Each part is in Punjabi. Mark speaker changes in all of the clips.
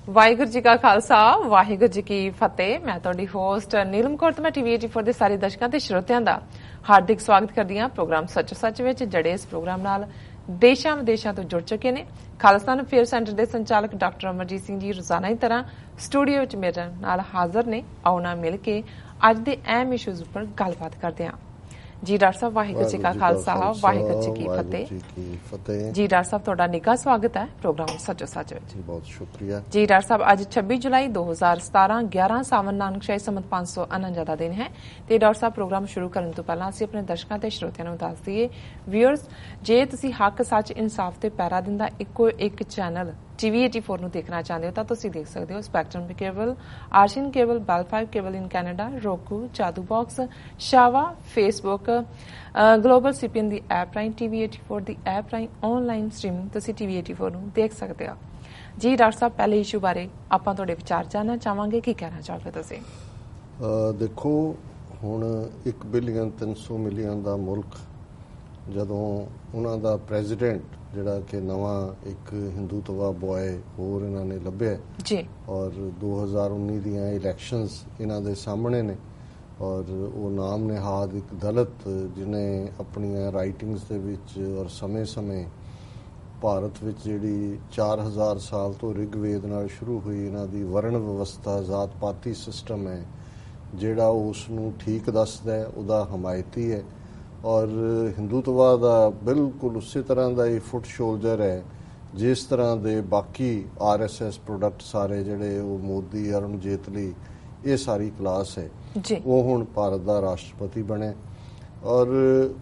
Speaker 1: ਵਾਹਿਗੁਰੂ ਜੀ ਕਾ ਖਾਲਸਾ ਵਾਹਿਗੁਰੂ ਜੀ ਕੀ ਫਤਿਹ। ਮੈਂ ਤੁਹਾਡੀ ਹੋਸਟ ਨੀਲਮ ਕੌਰ ਤੇ ਮੈਂ ਟੀਵੀ 84 ਦੇ ਸਾਰੇ ਦਰਸ਼ਕਾਂ ਤੇ ਸਰੋਤਿਆਂ ਦਾ ਹਾਰਦਿਕ ਸਵਾਗਤ ਕਰਦੀ ਹਾਂ ਪ੍ਰੋਗਰਾਮ ਸੱਚ ਸੱਚ ਵਿੱਚ, ਜਿਹੜੇ ਇਸ ਪ੍ਰੋਗਰਾਮ ਨਾਲ ਦੇਸ਼ਾਂ ਵਿਦੇਸ਼ਾਂ ਤੋਂ ਜੁੜ ਚੁੱਕੇ ਨੇ। ਖਾਲਿਸਤਾਨ ਅਫੇਅਰ ਸੈਂਟਰ ਦੇ ਸੰਚਾਲਕ ਡਾਕਟਰ ਅਮਰਜੀਤ ਸਿੰਘ ਜੀ ਰੋਜ਼ਾਨਾ ਦੀ ਤਰ੍ਹਾਂ ਸਟੂਡੀਓ ਵਿੱਚ ਮੇਰੇ ਨਾਲ ਹਾਜ਼ਰ ਨੇ। ਆਓ ਨਾ ਮਿਲ ਕੇ ਅੱਜ ਦੇ ਅਹਿਮ ਇਸ਼ੂਜ਼ ਉੱਪਰ ਗੱਲਬਾਤ ਕਰਦੇ ਹਾਂ। ਜੀ ਡਾਕਟਰ ਸਾਹਿਬ, ਵਾਹਿਗੁਰੂ ਜੀ ਕਾ ਖਾਲਸਾ ਵਾਹਿਗੁਰੂ ਜੀ ਕੀ ਫਤਿਹ। ਜੀ ਡਾਕਟਰ ਸਾਹਿਬ, ਤੁਹਾਡਾ ਨਿੱਘਾ ਸਵਾਗਤ ਹੈ ਪ੍ਰੋਗਰਾਮ ਸੱਚੋ ਸੱਚ ਵਿੱਚ।
Speaker 2: ਬਹੁਤ ਸ਼ੁਕਰੀਆ ਜੀ
Speaker 1: ਡਾਕਟਰ ਸਾਹਿਬ। ਅੱਜ 26 ਜੁਲਾਈ 2017 11 ਸਾਵਨ ਨਾਨਕ ਸ਼ਾਹੀ ਸੰਮਤ 549 ਦਾ ਦਿਨ ਹੈ ਤੇ ਡਾਕਟਰ ਸਾਹਿਬ, ਪ੍ਰੋਗਰਾਮ ਸ਼ੁਰੂ ਕਰਨ ਤੋਂ ਪਹਿਲਾਂ ਅਸੀਂ ਆਪਣੇ ਦਰਸ਼ਕਾਂ ਤੇ ਸਰੋਤਿਆਂ ਨੂੰ ਦੱਸ ਦਈਏ, ਵਿਊਅਰਸ, ਜੇ ਤੁਸੀਂ ਹੱਕ ਸੱਚ ਇਨਸਾਫ ਤੇ ਪੈਰਾ ਦਿੰਦਾ ਇੱਕੋ ਇੱਕ ਚੈਨਲ ਟੀਵੀ 84 ਨੂੰ ਦੇਖਣਾ ਚਾਹੁੰਦੇ ਹੋ ਤਾਂ ਤੁਸੀਂ ਦੇਖ ਸਕਦੇ ਹੋ ਸਪੈਕਟਰਮ ਕੇਬਲ, ਆਰਸ਼ਨ cable, Bell 5 cable in Canada, Roku, Jadoo box, Shava, Facebook, Global CPN ਦੀ ਐਪ ਰਾਹੀਂ, ਟੀਵੀ 84 ਦੀ ਐਪ ਰਾਹੀਂ ਆਨਲਾਈਨ ਸਟ੍ਰੀਮਿੰਗ ਤੁਸੀਂ ਟੀਵੀ 84 ਨੂੰ ਦੇਖ ਸਕਦੇ ਹੋ। ਜੀ ਡਾਕਟਰ ਸਾਹਿਬ, ਪਹਿਲੇ ਇਸ਼ੂ ਬਾਰੇ ਆਪਾਂ ਤੁਹਾਡੇ ਵਿਚਾਰ ਜਾਣਨਾ ਚਾਹਾਂਗੇ, ਕੀ ਕਹਿਣਾ ਚਾਹੋਗੇ ਤੁਸੀਂ?
Speaker 2: ਦੇਖੋ, ਹੁਣ 1 ਬਿਲੀਅਨ 300 ਮਿਲੀਅਨ ਦਾ ਮੁਲਕ, ਜਦੋਂ ਉਹਨਾਂ ਦਾ ਪ੍ਰੈਜ਼ੀਡੈਂਟ ਜਿਹੜਾ ਕਿ ਨਵਾਂ ਇੱਕ ਹਿੰਦੂਤਵਾ ਬॉय ਹੋਰ ਇਹਨਾਂ ਨੇ ਲੱਭਿਆ ਜੀ, ਔਰ 2019 ਦੀਆਂ ਇਲੈਕਸ਼ਨਸ ਇਹਨਾਂ ਦੇ ਸਾਹਮਣੇ ਨੇ, ਔਰ ਉਹ ਨਾਮ ਨਿਹਾਦ ਇੱਕ ਦਲਿਤ ਜਿਹਨੇ ਆਪਣੀਆਂ ਰਾਈਟਿੰਗਸ ਦੇ ਵਿੱਚ ਔਰ ਸਮੇਂ-ਸਮੇਂ ਭਾਰਤ ਵਿੱਚ ਜਿਹੜੀ 4000 ਸਾਲ ਤੋਂ ਰਿਗਵੇਦ ਨਾਲ ਸ਼ੁਰੂ ਹੋਈ ਇਹਨਾਂ ਦੀ ਵਰਣ ਵਿਵਸਥਾ, ਜ਼ਾਤ ਪਾਤੀ ਸਿਸਟਮ ਹੈ ਜਿਹੜਾ ਉਸ ਨੂੰ ਠੀਕ ਦੱਸਦਾ ਹੈ, ਉਹਦਾ ਹਮਾਇਤੀ ਹੈ। ਔਰ ਹਿੰਦੂਤਵਾ ਦਾ ਬਿਲਕੁਲ ਉਸੇ ਤਰ੍ਹਾਂ ਦਾ ਹੀ ਫੁੱਟ ਸ਼ੋਲਡਰ ਹੈ ਜਿਸ ਤਰ੍ਹਾਂ ਦੇ ਬਾਕੀ RSS ਪ੍ਰੋਡਕਟ ਸਾਰੇ ਜਿਹੜੇ ਉਹ ਮੋਦੀ, ਅਰੁਣ ਜੇਤਲੀ, ਇਹ ਸਾਰੀ ਕਲਾਸ ਹੈ ਜੀ। ਉਹ ਹੁਣ ਭਾਰਤ ਦਾ ਰਾਸ਼ਟਰਪਤੀ ਬਣੇ। ਔਰ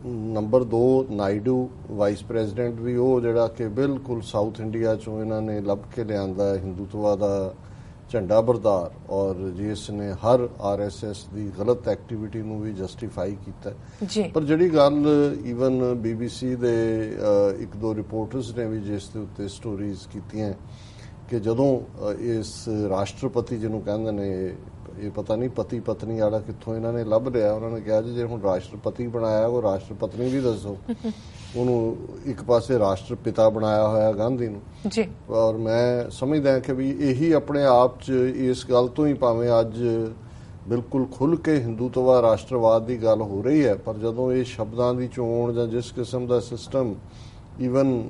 Speaker 2: ਨੰਬਰ 2 ਨਾਇਡੂ, ਵਾਈਸ ਪ੍ਰੈਜ਼ੀਡੈਂਟ ਵੀ ਉਹ ਜਿਹੜਾ ਕਿ ਬਿਲਕੁਲ ਸਾਊਥ ਇੰਡੀਆ ਚੋਂ ਇਹਨਾਂ ਨੇ ਲੱਭ ਕੇ ਲਿਆਂਦਾ ਹਿੰਦੂਤਵਾ ਦਾ ਝੰਡਾ ਬਰਦਾਰ, ਔਰ ਜਿਸ ਨੇ ਹਰ RSS ਦੀ ਗਲਤ ਐਕਟੀਵਿਟੀ ਨੂੰ ਵੀ ਜਸਟੀਫਾਈ ਕੀਤਾ ਜੀ। ਪਰ ਜਿਹੜੀ ਗੱਲ ਈਵਨ BBC ਦੇ 1-2 ਰਿਪੋਰਟਰਸ ਨੇ ਵੀ ਜਿਸ ਦੇ ਉੱਤੇ ਸਟੋਰੀਜ਼ ਕੀਤੀਆਂ ਕਿ ਜਦੋਂ ਇਸ ਰਾਸ਼ਟਰਪਤੀ ਜਿਹਨੂੰ ਕਹਿੰਦੇ ਨੇ, ਇਹ ਪਤਾ ਨਹੀਂ ਪਤੀ ਪਤਨੀ ਵਾਲਾ ਕਿੱਥੋਂ ਇਹਨਾਂ ਨੇ ਲੱਭ ਲਿਆ, ਉਹਨਾਂ ਨੇ ਕਿਹਾ ਜੀ ਜੇ ਹੁਣ ਰਾਸ਼ਟਰਪਤੀ ਬਣਾਇਆ ਉਹ ਰਾਸ਼ਟਰਪਤਨੀ ਵੀ ਦੱਸੋ। ਉਹਨੂੰ ਇੱਕ ਪਾਸੇ ਰਾਸ਼ਟਰ ਪਿਤਾ ਬਣਾਇਆ ਹੋਇਆ ਗਾਂਧੀ ਨੂੰ ਜੀ। ਔਰ ਮੈਂ ਸਮਝਦਾ ਕਿ ਵੀ ਇਹੀ ਆਪਣੇ ਆਪ 'ਚ ਇਸ ਗੱਲ ਤੋਂ ਹੀ ਭਾਵੇਂ ਅੱਜ ਬਿਲਕੁਲ ਖੁੱਲ੍ਹ ਕੇ ਹਿੰਦੂਤਵਾ ਰਾਸ਼ਟਰਵਾਦ ਦੀ ਗੱਲ ਹੋ ਰਹੀ ਹੈ, ਪਰ ਜਦੋਂ ਇਹ ਸ਼ਬਦਾਂ ਦੀ ਚੋਣ ਜਾਂ ਜਿਸ ਕਿਸਮ ਦਾ ਸਿਸਟਮ ਈਵਨ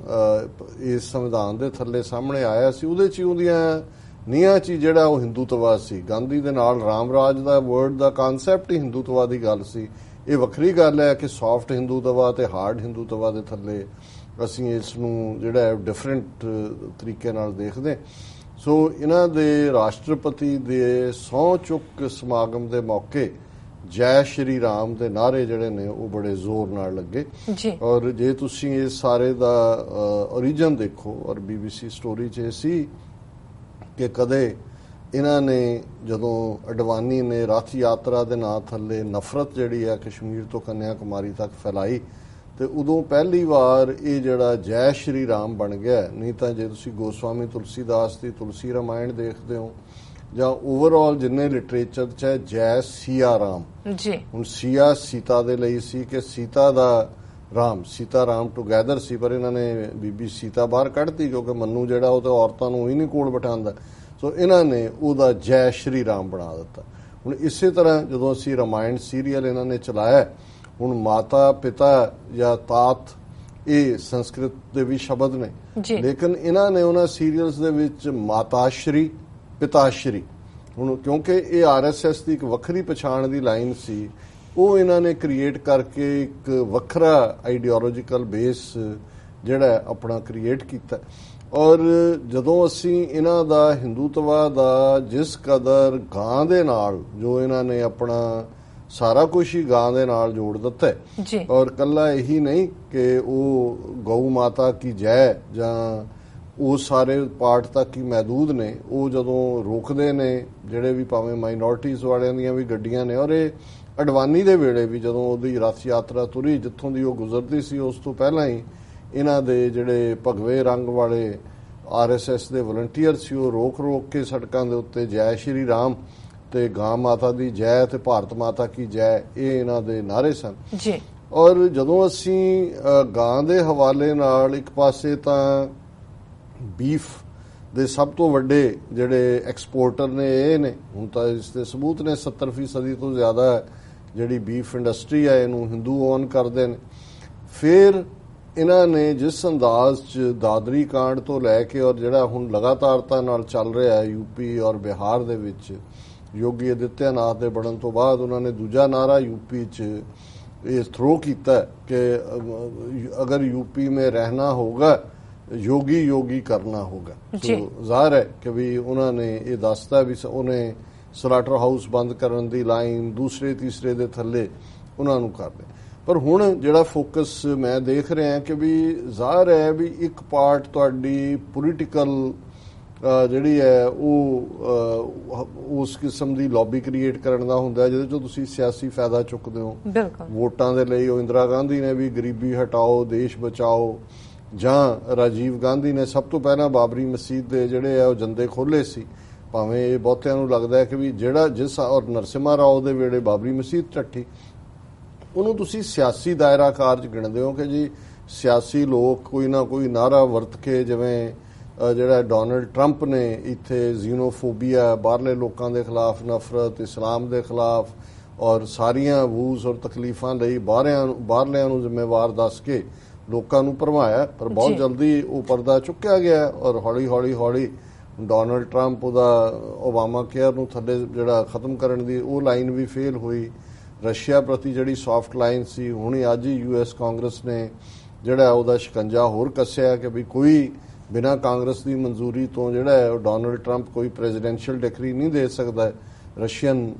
Speaker 2: ਇਸ ਸੰਵਿਧਾਨ ਦੇ ਥੱਲੇ ਸਾਹਮਣੇ ਆਇਆ ਸੀ, ਉਹਦੇ 'ਚ ਉਹਦੀਆਂ ਨੀਹਾਂ 'ਚ ਜਿਹੜਾ ਉਹ ਹਿੰਦੂਤਵਾ ਸੀ। ਗਾਂਧੀ ਦੇ ਨਾਲ ਰਾਮ ਰਾਜ ਦਾ ਵਰਡ ਦਾ ਕਾਨਸੈਪਟ ਹੀ ਹਿੰਦੂਤਵਾ ਦੀ ਗੱਲ ਸੀ। ਇਹ ਵੱਖਰੀ ਗੱਲ ਹੈ ਕਿ ਸੌਫਟ ਹਿੰਦੂਤਵਾ ਤੇ ਹਾਰਡ ਹਿੰਦੂਤਵਾ ਦੇ ਥੱਲੇ ਅਸੀਂ ਇਸ ਨੂੰ ਜਿਹੜਾ ਡਿਫਰੈਂਟ ਤਰੀਕੇ ਨਾਲ ਦੇਖਦੇ। ਸੋ ਇਹਨਾਂ ਦੇ ਰਾਸ਼ਟਰਪਤੀ ਦੇ ਸਹੁੰ ਚੁੱਕ ਸਮਾਗਮ ਦੇ ਮੌਕੇ ਜੈ ਸ਼੍ਰੀ ਰਾਮ ਦੇ ਨਾਅਰੇ ਜਿਹੜੇ ਨੇ ਉਹ ਬੜੇ ਜ਼ੋਰ ਨਾਲ ਲੱਗੇ। ਔਰ ਜੇ ਤੁਸੀਂ ਇਸ ਸਾਰੇ ਦਾ ਓਰੀਜਨ ਦੇਖੋ, ਔਰ BBC ਸਟੋਰੀ 'ਚ ਇਹ ਸੀ ਕਿ ਕਦੇ ਇਹਨਾਂ ਨੇ ਜਦੋਂ ਅਡਵਾਨੀ ਨੇ ਰੱਥ ਯਾਤਰਾ ਦੇ ਨਾਂ ਥੱਲੇ ਨਫ਼ਰਤ ਜਿਹੜੀ ਹੈ ਕਸ਼ਮੀਰ ਤੋਂ ਕੰਨਿਆ ਕੁਮਾਰੀ ਤੱਕ ਫੈਲਾਈ, ਤੇ ਉਦੋਂ ਪਹਿਲੀ ਵਾਰ ਇਹ ਜਿਹੜਾ ਜੈ ਸ਼੍ਰੀ ਰਾਮ ਬਣ ਗਿਆ। ਨਹੀਂ ਤਾਂ ਜੇ ਤੁਸੀਂ ਗੋਸਵਾਮੀ ਤੁਲਸੀਦਾਸ ਦੀ ਤੁਲਸੀ ਰਾਮਾਇਣ ਦੇਖਦੇ ਹੋ ਜਾਂ ਓਵਰਆਲ ਜਿੰਨੇ ਲਿਟਰੇਚਰ 'ਚ ਹੈ, ਜੈ ਸੀਆ ਰਾਮ ਜੀ। ਹੁਣ ਸੀਆ ਸੀਤਾ ਦੇ ਲਈ ਸੀ ਕਿ ਸੀਤਾ ਦਾ ਰਾਮ, ਸੀਤਾ ਰਾਮ ਟੂਗੈਦਰ ਸੀ, ਪਰ ਇਹਨਾਂ ਨੇ ਬੀਬੀ ਸੀਤਾ ਬਾਹਰ ਕੱਢਤੀ ਕਿਉਂਕਿ ਮੰਨੂ ਜਿਹੜਾ ਉਹ ਤਾਂ ਔਰਤਾਂ ਨੂੰ ਹੀ ਨਹੀਂ ਕੋਲ ਬਿਠਾਉਂਦਾ। ਸੋ ਇਹਨਾਂ ਨੇ ਉਹਦਾ ਜੈ ਸ਼੍ਰੀ ਰਾਮ ਬਣਾ ਦਿੱਤਾ। ਹੁਣ ਇਸੇ ਤਰ੍ਹਾਂ ਜਦੋਂ ਅਸੀਂ ਰਾਮਾਇਣ ਸੀਰੀਅਲ ਇਹਨਾਂ ਨੇ ਚਲਾਇਆ, ਹੁਣ ਮਾਤਾ ਪਿਤਾ ਜਾਂ ਤਾਤ ਇਹ ਸੰਸਕ੍ਰਿਤ ਦੇ ਵੀ ਸ਼ਬਦ ਨੇ, ਲੇਕਿਨ ਇਹਨਾਂ ਨੇ ਉਹਨਾਂ ਸੀਰੀਅਲਸ ਦੇ ਵਿੱਚ ਮਾਤਾਸ਼੍ਰੀ, ਪਿਤਾਸ਼੍ਰੀ, ਹੁਣ ਕਿਉਂਕਿ ਇਹ RSS ਦੀ ਇੱਕ ਵੱਖਰੀ ਪਛਾਣ ਦੀ ਲਾਈਨ ਸੀ, ਉਹ ਇਹਨਾਂ ਨੇ ਕ੍ਰੀਏਟ ਕਰਕੇ ਇੱਕ ਵੱਖਰਾ ਆਈਡੀਓਲੋਜੀਕਲ ਬੇਸ ਜਿਹੜਾ ਆਪਣਾ ਕ੍ਰੀਏਟ ਕੀਤਾ। ਔਰ ਜਦੋਂ ਅਸੀਂ ਇਹਨਾਂ ਦਾ ਹਿੰਦੂਤਵਾ ਦਾ ਜਿਸ ਕਦਰ ਗਾਂ ਦੇ ਨਾਲ, ਜੋ ਇਹਨਾਂ ਨੇ ਆਪਣਾ ਸਾਰਾ ਕੁਝ ਹੀ ਗਾਂ ਦੇ ਨਾਲ ਜੋੜ ਦਿੱਤਾ ਹੈ, ਔਰ ਕੱਲਾ ਇਹੀ ਨਹੀਂ ਕਿ ਉਹ ਗਊ ਮਾਤਾ ਕੀ ਜੈ ਜਾਂ ਉਹ ਸਾਰੇ ਪਾਰਟ ਤੱਕ ਹੀ ਮਹਿਦੂਦ ਨੇ, ਉਹ ਜਦੋਂ ਰੋਕਦੇ ਨੇ ਜਿਹੜੇ ਵੀ ਭਾਵੇਂ ਮਾਈਨੋਰਟੀਜ਼ ਵਾਲਿਆਂ ਦੀਆਂ ਵੀ ਗੱਡੀਆਂ ਨੇ, ਔਰ ਇਹ ਅਡਵਾਨੀ ਦੇ ਵੇਲੇ ਵੀ ਜਦੋਂ ਉਹਦੀ ਰੱਥ ਯਾਤਰਾ ਤੁਰੀ ਜਿੱਥੋਂ ਦੀ ਉਹ ਗੁਜ਼ਰਦੀ ਸੀ, ਉਸ ਤੋਂ ਪਹਿਲਾਂ ਹੀ ਇਹਨਾਂ ਦੇ ਜਿਹੜੇ ਭਗਵੇ ਰੰਗ ਵਾਲੇ RSS ਦੇ ਵਲੰਟੀਅਰ ਸੀ, ਉਹ ਰੋਕ ਕੇ ਸੜਕਾਂ ਦੇ ਉੱਤੇ ਜੈ ਸ਼੍ਰੀ ਰਾਮ ਤੇ ਗਾਂ ਮਾਤਾ ਦੀ ਜੈ ਤੇ ਭਾਰਤ ਮਾਤਾ ਕੀ ਜੈ, ਇਹ ਇਹਨਾਂ ਦੇ ਨਾਅਰੇ ਸਨ ਜੀ। ਔਰ ਜਦੋਂ ਅਸੀਂ ਗਾਂ ਦੇ ਹਵਾਲੇ ਨਾਲ ਇੱਕ ਪਾਸੇ ਤਾਂ ਬੀਫ ਦੇ ਸਭ ਤੋਂ ਵੱਡੇ ਜਿਹੜੇ ਐਕਸਪੋਰਟਰ ਨੇ ਇਹ ਨੇ। ਹੁਣ ਤਾਂ ਇਸ ਦੇ ਸਬੂਤ ਨੇ, 70% ਤੋਂ ਜ਼ਿਆਦਾ ਜਿਹੜੀ ਬੀਫ ਇੰਡਸਟਰੀ ਹੈ ਇਹਨੂੰ ਹਿੰਦੂ ਓਨ ਕਰਦੇ ਨੇ। ਫਿਰ ਇਹਨਾਂ ਨੇ ਜਿਸ ਅੰਦਾਜ਼ 'ਚ ਦਾਦਰੀ ਕਾਂਡ ਤੋਂ ਲੈ ਕੇ ਔਰ ਜਿਹੜਾ ਹੁਣ ਲਗਾਤਾਰਤਾ ਨਾਲ ਚੱਲ ਰਿਹਾ ਹੈ ਯੂਪੀ ਔਰ ਬਿਹਾਰ ਦੇ ਵਿੱਚ, ਯੋਗੀ ਆਦਿੱਤਿਆਨਾਥ ਦੇ ਬਣਨ ਤੋਂ ਬਾਅਦ ਉਹਨਾਂ ਨੇ ਦੂਜਾ ਨਾਰਾ ਯੂਪੀ 'ਚ ਇਹ ਥਰੋ ਕੀਤਾ ਕਿ ਅਗਰ यूपी में रहना होगा योगी योगी करना होगा। तो ਜ਼ਾਹਰ ਹੈ ਕਿ ਵੀ ਉਹਨਾਂ ਨੇ ਇਹ ਦੱਸਤਾ ਵੀ ਉਹਨੇ ਸਲਾਟਰ ਹਾਊਸ ਬੰਦ ਕਰਨ ਦੀ ਲਾਈਨ ਦੂਸਰੇ ਤੀਸਰੇ ਦੇ ਥੱਲੇ ਉਹਨਾਂ ਨੂੰ ਕਰ ਲਿਆ। ਪਰ ਹੁਣ ਜਿਹੜਾ ਫੋਕਸ ਮੈਂ ਦੇਖ ਰਿਹਾ ਕਿ ਵੀ ਜ਼ਾਹਰ ਹੈ ਵੀ ਇੱਕ ਪਾਰਟ ਤੁਹਾਡੀ ਪੋਲੀਟੀਕਲ ਜਿਹੜੀ ਹੈ ਉਹ ਉਸ ਕਿਸਮ ਦੀ ਲੌਬੀ ਕ੍ਰੀਏਟ ਕਰਨ ਦਾ ਹੁੰਦਾ ਜਿਹਦੇ ਚੋਂ ਤੁਸੀਂ ਸਿਆਸੀ ਫਾਇਦਾ ਚੁੱਕਦੇ ਹੋ ਵੋਟਾਂ ਦੇ ਲਈ। ਉਹ ਇੰਦਰਾ ਗਾਂਧੀ ਨੇ ਵੀ ਗਰੀਬੀ ਹਟਾਓ ਦੇਸ਼ ਬਚਾਓ, ਜਾਂ ਰਾਜੀਵ ਗਾਂਧੀ ਨੇ ਸਭ ਤੋਂ ਪਹਿਲਾਂ ਬਾਬਰੀ ਮਸਜਿਦ ਦੇ ਜਿਹੜੇ ਆ ਉਹ ਜੰਦੇ ਖੋਲ੍ਹੇ ਸੀ। ਭਾਵੇਂ ਇਹ ਬਹੁਤਿਆਂ ਨੂੰ ਲੱਗਦਾ ਹੈ ਕਿ ਵੀ ਜਿਹੜਾ ਜਿਸ ਔਰ ਨਰਸਿਮਹਾ ਰਾਓ ਦੇ ਵੇਲੇ ਬਾਬਰੀ ਮਸਜਿਦ ਢੱਠੀ, ਉਹਨੂੰ ਤੁਸੀਂ ਸਿਆਸੀ ਦਾਇਰਾ ਕਾਰਜ ਗਿਣਦੇ ਹੋ ਕਿ ਜੀ ਸਿਆਸੀ ਲੋਕ ਕੋਈ ਨਾ ਕੋਈ ਨਾਰਾ ਵਰਤ ਕੇ, ਜਿਵੇਂ ਜਿਹੜਾ ਡੋਨਲਡ ਟਰੰਪ ਨੇ ਇੱਥੇ ਜ਼ੀਨੋਫੋਬੀਆ, ਬਾਹਰਲੇ ਲੋਕਾਂ ਦੇ ਖਿਲਾਫ ਨਫ਼ਰਤ, ਇਸਲਾਮ ਦੇ ਖਿਲਾਫ ਔਰ ਸਾਰੀਆਂ ਵੂਜ਼ ਔਰ ਤਕਲੀਫਾਂ ਲਈ ਬਾਹਰਲਿਆਂ ਨੂੰ ਜ਼ਿੰਮੇਵਾਰ ਦੱਸ ਕੇ ਲੋਕਾਂ ਨੂੰ ਭਰਮਾਇਆ। ਪਰ ਬਹੁਤ ਜਲਦੀ ਉਹ ਪਰਦਾ ਚੁੱਕਿਆ ਗਿਆ ਔਰ ਹੌਲੀ ਡੋਨਲਡ ਟਰੰਪ ਉਹਦਾ ਓਬਾਮਾ ਕੇਅਰ ਨੂੰ ਥੱਲੇ ਜਿਹੜਾ ਖਤਮ ਕਰਨ ਦੀ ਉਹ ਲਾਈਨ ਵੀ ਫੇਲ ਹੋਈ। ਰਸ਼ੀਆ ਪ੍ਰਤੀ ਜਿਹੜੀ ਸੌਫਟ ਲਾਈਨ ਸੀ, ਹੁਣੇ ਅੱਜ ਹੀ US ਕਾਂਗਰਸ ਨੇ ਜਿਹੜਾ ਉਹਦਾ ਸ਼ਿਕੰਜਾ ਹੋਰ ਕੱਸਿਆ ਕਿ ਵੀ ਕੋਈ ਬਿਨਾਂ ਕਾਂਗਰਸ ਦੀ ਮਨਜ਼ੂਰੀ ਤੋਂ ਜਿਹੜਾ ਹੈ ਉਹ ਡੋਨਲਡ ਟਰੰਪ ਕੋਈ ਪ੍ਰੈਜ਼ੀਡੈਂਸ਼ੀਅਲ ਡਿਕਰੀ ਨਹੀਂ ਦੇ ਸਕਦਾ ਰਸ਼ੀਅਨ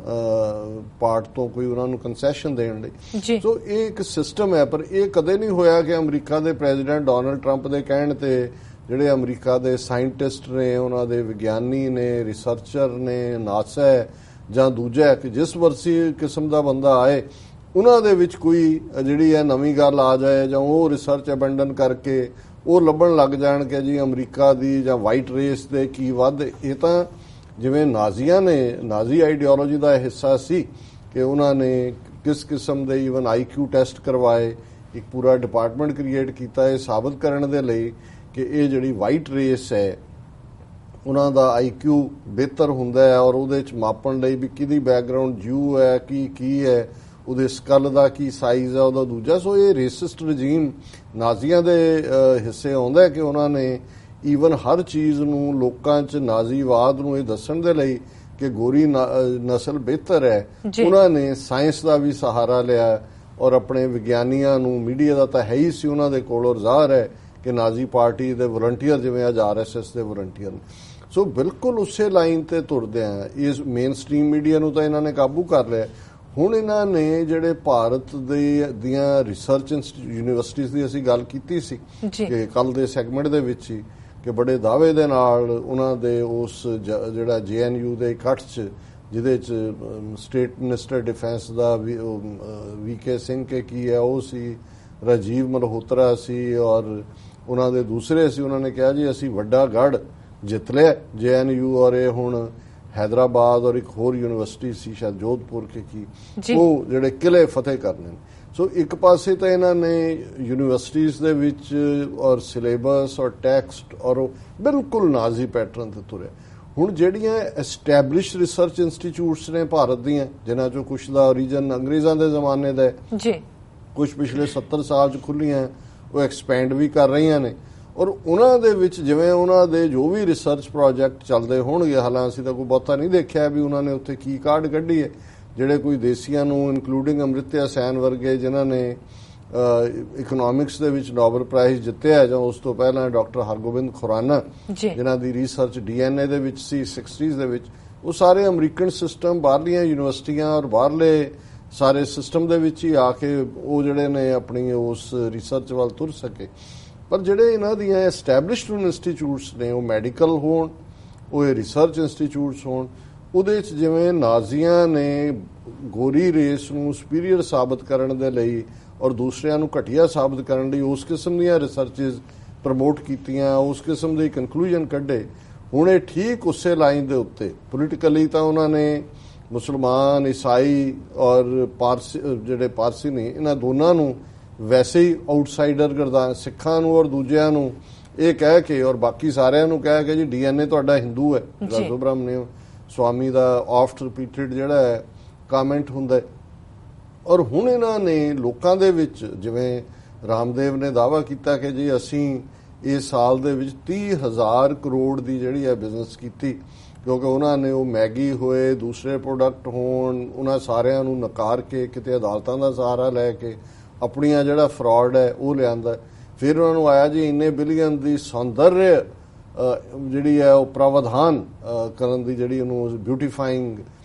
Speaker 2: ਪਾਰਟ ਤੋਂ ਕੋਈ ਉਹਨਾਂ ਨੂੰ ਕੰਸੈਸ਼ਨ ਦੇਣ ਲਈ। ਸੋ ਇਹ ਇੱਕ ਸਿਸਟਮ ਹੈ, ਪਰ ਇਹ ਕਦੇ ਨਹੀਂ ਹੋਇਆ ਕਿ ਅਮਰੀਕਾ ਦੇ ਪ੍ਰੈਜ਼ੀਡੈਂਟ ਡੋਨਲਡ ਟਰੰਪ ਦੇ ਕਹਿਣ ਤੇ ਜਿਹੜੇ ਅਮਰੀਕਾ ਦੇ ਸਾਇੰਟਿਸਟ ਨੇ, ਉਹਨਾਂ ਦੇ ਵਿਗਿਆਨੀ ਨੇ, ਰਿਸਰਚਰ ਨੇ, ਨਾਸਾ ਜਾਂ ਦੂਜਾ ਕਿ ਜਿਸ ਵਰਸੀ ਕਿਸਮ ਦਾ ਬੰਦਾ ਆਏ ਉਹਨਾਂ ਦੇ ਵਿੱਚ ਕੋਈ ਜਿਹੜੀ ਹੈ ਨਵੀਂ ਗੱਲ ਆ ਜਾਏ ਜਾਂ ਉਹ ਰਿਸਰਚ ਅਬੈਂਡਨ ਕਰਕੇ ਉਹ ਲੱਭਣ ਲੱਗ ਜਾਣ ਕਿ ਜੀ ਅਮਰੀਕਾ ਦੀ ਜਾਂ ਵਾਈਟ ਰੇਸ ਦੇ ਕੀ ਵੱਧ। ਇਹ ਤਾਂ ਜਿਵੇਂ ਨਾਜ਼ੀਆਂ ਨੇ, ਨਾਜ਼ੀ ਆਈਡੀਓਲੋਜੀ ਦਾ ਹਿੱਸਾ ਸੀ ਕਿ ਉਹਨਾਂ ਨੇ ਕਿਸ ਕਿਸਮ ਦੇ ਈਵਨ IQ ਟੈਸਟ ਕਰਵਾਏ, ਇੱਕ ਪੂਰਾ ਡਿਪਾਰਟਮੈਂਟ ਕ੍ਰੀਏਟ ਕੀਤਾ ਇਹ ਸਾਬਤ ਕਰਨ ਦੇ ਲਈ ਕਿ ਇਹ ਜਿਹੜੀ ਵਾਈਟ ਰੇਸ ਹੈ ਉਹਨਾਂ ਦਾ IQ ਬਿਹਤਰ ਹੁੰਦਾ ਹੈ ਔਰ ਉਹਦੇ 'ਚ ਮਾਪਣ ਲਈ ਵੀ ਕਿਹਦੀ ਬੈਕਗਰਾਊਂਡ ਜੂ ਹੈ, ਕੀ ਹੈ, ਉਹਦੇ ਸਕਲ ਦਾ ਕੀ ਸਾਈਜ਼ ਹੈ, ਉਹਦਾ ਦੂਜਾ। ਸੋ ਇਹ ਰੇਸਿਸਟ ਰਜੀਮ ਨਾਜ਼ੀਆਂ ਦੇ ਹਿੱਸੇ ਆਉਂਦਾ ਕਿ ਉਹਨਾਂ ਨੇ ਈਵਨ ਹਰ ਚੀਜ਼ ਨੂੰ ਲੋਕਾਂ 'ਚ ਨਾਜ਼ੀਵਾਦ ਨੂੰ ਇਹ ਦੱਸਣ ਦੇ ਲਈ ਕਿ ਗੋਰੀ ਨਸਲ ਬਿਹਤਰ ਹੈ, ਉਹਨਾਂ ਨੇ ਸਾਇੰਸ ਦਾ ਵੀ ਸਹਾਰਾ ਲਿਆ ਔਰ ਆਪਣੇ ਵਿਗਿਆਨੀਆਂ ਨੂੰ, ਮੀਡੀਆ ਦਾ ਤਾਂ ਹੈ ਹੀ ਸੀ ਉਹਨਾਂ ਦੇ ਕੋਲ, ਔਰ ਜ਼ਾਹਰ ਹੈ ਕਿ ਨਾਜ਼ੀ ਪਾਰਟੀ ਦੇ ਵਲੰਟੀਅਰ ਜਿਵੇਂ ਅੱਜ RSS ਦੇ ਵਲੰਟੀਅਰ ਨੇ। ਸੋ ਬਿਲਕੁਲ ਉਸੇ ਲਾਈਨ ਤੇ ਤੁਰਦੇ ਆ। ਇਸ ਮੇਨ ਸਟ੍ਰੀਮ ਮੀਡੀਆ ਨੂੰ ਤਾਂ ਇਹਨਾਂ ਨੇ ਕਾਬੂ ਕਰ ਲਿਆ। ਹੁਣ ਇਹਨਾਂ ਨੇ ਜਿਹੜੇ ਭਾਰਤ ਦੀਆਂ ਰਿਸਰਚ ਯੂਨੀਵਰਸਿਟੀਜ਼ ਦੀ ਅਸੀਂ ਗੱਲ ਕੀਤੀ ਸੀ ਕਿ ਕੱਲ ਦੇ ਸੈਗਮੈਂਟ ਦੇ ਵਿੱਚ ਹੀ ਕਿ ਬੜੇ ਦਾਅਵੇ ਦੇ ਨਾਲ ਉਹਨਾਂ ਦੇ ਉਸ ਜਿਹੜਾ JNU ਦੇ ਇਕੱਠ 'ਚ ਜਿਹਦੇ 'ਚ ਸਟੇਟ ਮਿਨਿਸਟਰ ਡਿਫੈਂਸ ਦਾ VK ਸਿੰਘ ਕੇ ਕੀ ਹੈ ਉਹ ਸੀ, ਰਾਜੀਵ ਮਲਹੋਤਰਾ ਸੀ ਔਰ ਉਹਨਾਂ ਦੇ ਦੂਸਰੇ ਸੀ। ਉਹਨਾਂ ਨੇ ਕਿਹਾ ਜੀ ਅਸੀਂ ਵੱਡਾ ਗੜ੍ਹ ਜਿੱਤ ਲਿਆ JNU ਔਰ ਇਹ ਹੁਣ हैदराबाद और एक होर यूनिवर्सिटी सी शायद जोधपुर के की वो ਜਿਹੜੇ ਕਿਲੇ ਫਤਿਹ ਕਰਨੇ। ਸੋ ਇੱਕ ਪਾਸੇ ਤਾਂ ਇਹਨਾਂ ਨੇ ਯੂਨੀਵਰਸਿਟੀਜ਼ ਦੇ ਵਿੱਚ ਔਰ ਸਿਲੇਬਸ ਔਰ ਟੈਕਸਟ ਔਰ ਬਿਲਕੁਲ ਨਾਜ਼ੀ ਪੈਟਰਨ ਤੇ ਤੁਰਿਆ। ਹੁਣ ਜਿਹੜੀਆਂ ਐਸਟੈਬਲਿਸ਼ ਰਿਸਰਚ ਇੰਸਟੀਚਿਊਟਸ ਨੇ ਭਾਰਤ ਦੀਆਂ, ਜਿਨ੍ਹਾਂ ਚੋਂ ਕੁਛ ਦਾ ਓਰੀਜਨ ਅੰਗਰੇਜ਼ਾਂ ਦੇ ਜ਼ਮਾਨੇ ਦਾ ਹੈ, ਕੁਛ ਪਿਛਲੇ 70 ਸਾਲ 'ਚ ਖੁੱਲੀਆਂ, ਉਹ ਐਕਸਪੈਂਡ ਵੀ ਕਰ ਰਹੀਆਂ ਨੇ ਔਰ ਉਹਨਾਂ ਦੇ ਵਿੱਚ ਜਿਵੇਂ ਉਹਨਾਂ ਦੇ ਜੋ ਵੀ ਰਿਸਰਚ ਪ੍ਰੋਜੈਕਟ ਚੱਲਦੇ ਹੋਣਗੇ, ਹਾਲਾਂਕਿ ਅਸੀਂ ਤਾਂ ਕੋਈ ਬਹੁਤਾ ਨਹੀਂ ਦੇਖਿਆ ਵੀ ਉਹਨਾਂ ਨੇ ਉੱਥੇ ਕੀ ਕਾਢ ਕੱਢੀ ਹੈ। ਜਿਹੜੇ ਕੋਈ ਦੇਸੀਆਂ ਨੂੰ ਇਨਕਲੂਡਿੰਗ ਅਮ੍ਰਿਤਿਆ ਸੈਨ ਵਰਗੇ ਜਿਨ੍ਹਾਂ ਨੇ ਇਕਨੋਮਿਕਸ ਦੇ ਵਿੱਚ ਨੋਬਲ ਪ੍ਰਾਈਜ਼ ਜਿੱਤਿਆ, ਜਾਂ ਉਸ ਤੋਂ ਪਹਿਲਾਂ ਡਾਕਟਰ ਹਰਗੋਬਿੰਦ ਖੁਰਾਨਾ ਜਿਨ੍ਹਾਂ ਦੀ ਰਿਸਰਚ DNA ਦੇ ਵਿੱਚ ਸੀ 60s ਦੇ ਵਿੱਚ, ਉਹ ਸਾਰੇ ਅਮਰੀਕਨ ਸਿਸਟਮ, ਬਾਹਰਲੀਆਂ ਯੂਨੀਵਰਸਿਟੀਆਂ ਔਰ ਬਾਹਰਲੇ ਸਾਰੇ ਸਿਸਟਮ ਦੇ ਵਿੱਚ ਹੀ ਆ ਕੇ ਉਹ ਜਿਹੜੇ ਨੇ ਆਪਣੀ ਉਸ ਰਿਸਰਚ ਵੱਲ ਤੁਰ ਸਕੇ। ਪਰ ਜਿਹੜੇ ਇਹਨਾਂ ਦੀਆਂ ਐਸਟੈਬਲਿਸ਼ਡ ਇੰਸਟੀਚਿਊਟਸ ਨੇ, ਉਹ ਮੈਡੀਕਲ ਹੋਣ, ਉਹ ਰਿਸਰਚ ਇੰਸਟੀਚਿਊਟਸ ਹੋਣ, ਉਹਦੇ 'ਚ ਜਿਵੇਂ ਨਾਜ਼ੀਆਂ ਨੇ ਗੋਰੀ ਰੇਸ ਨੂੰ ਸੁਪੀਰੀਅਰ ਸਾਬਤ ਕਰਨ ਦੇ ਲਈ ਔਰ ਦੂਸਰਿਆਂ ਨੂੰ ਘਟੀਆ ਸਾਬਤ ਕਰਨ ਲਈ ਉਸ ਕਿਸਮ ਦੀਆਂ ਰਿਸਰਚਿਸ ਪ੍ਰਮੋਟ ਕੀਤੀਆਂ, ਉਸ ਕਿਸਮ ਦੇ ਕਨਕਲੂਜਨ ਕੱਢੇ। ਹੁਣ ਇਹ ਠੀਕ ਉਸੇ ਲਾਈਨ ਦੇ ਉੱਤੇ ਪੋਲੀਟੀਕਲੀ ਤਾਂ ਉਹਨਾਂ ਨੇ ਮੁਸਲਮਾਨ, ਈਸਾਈ ਔਰ ਪਾਰਸੀ, ਜਿਹੜੇ ਪਾਰਸੀ ਨੇ, ਇਹਨਾਂ ਦੋਨਾਂ ਨੂੰ ਵੈਸੇ ਹੀ ਆਊਟਸਾਈਡਰ ਸਿੱਖਾਂ ਨੂੰ ਔਰ ਦੂਜਿਆਂ ਨੂੰ ਇਹ ਕਹਿ ਕੇ ਔਰ ਬਾਕੀ ਸਾਰਿਆਂ ਨੂੰ ਕਹਿ ਕੇ ਜੀ DNA ਤੁਹਾਡਾ ਹਿੰਦੂ ਹੈ, ਸੁਬਰਾਮਨਿਅਮ ਸਵਾਮੀ ਦਾ ਆਫਟ ਰਿਪੀਟਡ ਜਿਹੜਾ ਹੈ ਕਮੈਂਟ ਹੁੰਦਾ ਹੈ। ਔਰ ਹੁਣ ਇਹਨਾਂ ਨੇ ਲੋਕਾਂ ਦੇ ਵਿੱਚ, ਜਿਵੇਂ ਰਾਮਦੇਵ ਨੇ ਦਾਅਵਾ ਕੀਤਾ ਕਿ ਜੀ ਅਸੀਂ ਇਸ ਸਾਲ ਦੇ ਵਿੱਚ 30,000 ਕਰੋੜ ਦੀ ਜਿਹੜੀ ਹੈ ਬਿਜ਼ਨਸ ਕੀਤੀ, ਕਿਉਂਕਿ ਉਹਨਾਂ ਨੇ ਉਹ ਮੈਗੀ ਹੋਏ, ਦੂਸਰੇ ਪ੍ਰੋਡਕਟ ਹੋਣ, ਉਹਨਾਂ ਸਾਰਿਆਂ ਨੂੰ ਨਕਾਰ ਕੇ ਕਿਤੇ ਅਦਾਲਤਾਂ ਦਾ ਸਹਾਰਾ ਲੈ ਕੇ ਆਪਣੀਆਂ ਜਿਹੜਾ ਫਰਾਡ ਹੈ ਉਹ ਲਿਆਂਦਾ। ਫਿਰ ਉਹਨਾਂ ਨੂੰ ਆਇਆ ਜੀ ਇੰਨੇ ਬਿਲੀਅਨ ਦੀ ਸੌਂਦਰਯ ਜਿਹੜੀ ਹੈ ਉਹ ਪ੍ਰਾਵਧਾਨ ਕਰਨ ਦੀ, ਜਿਹੜੀ ਉਹਨੂੰ ਬਿਊਟੀਫਾਈਂਗ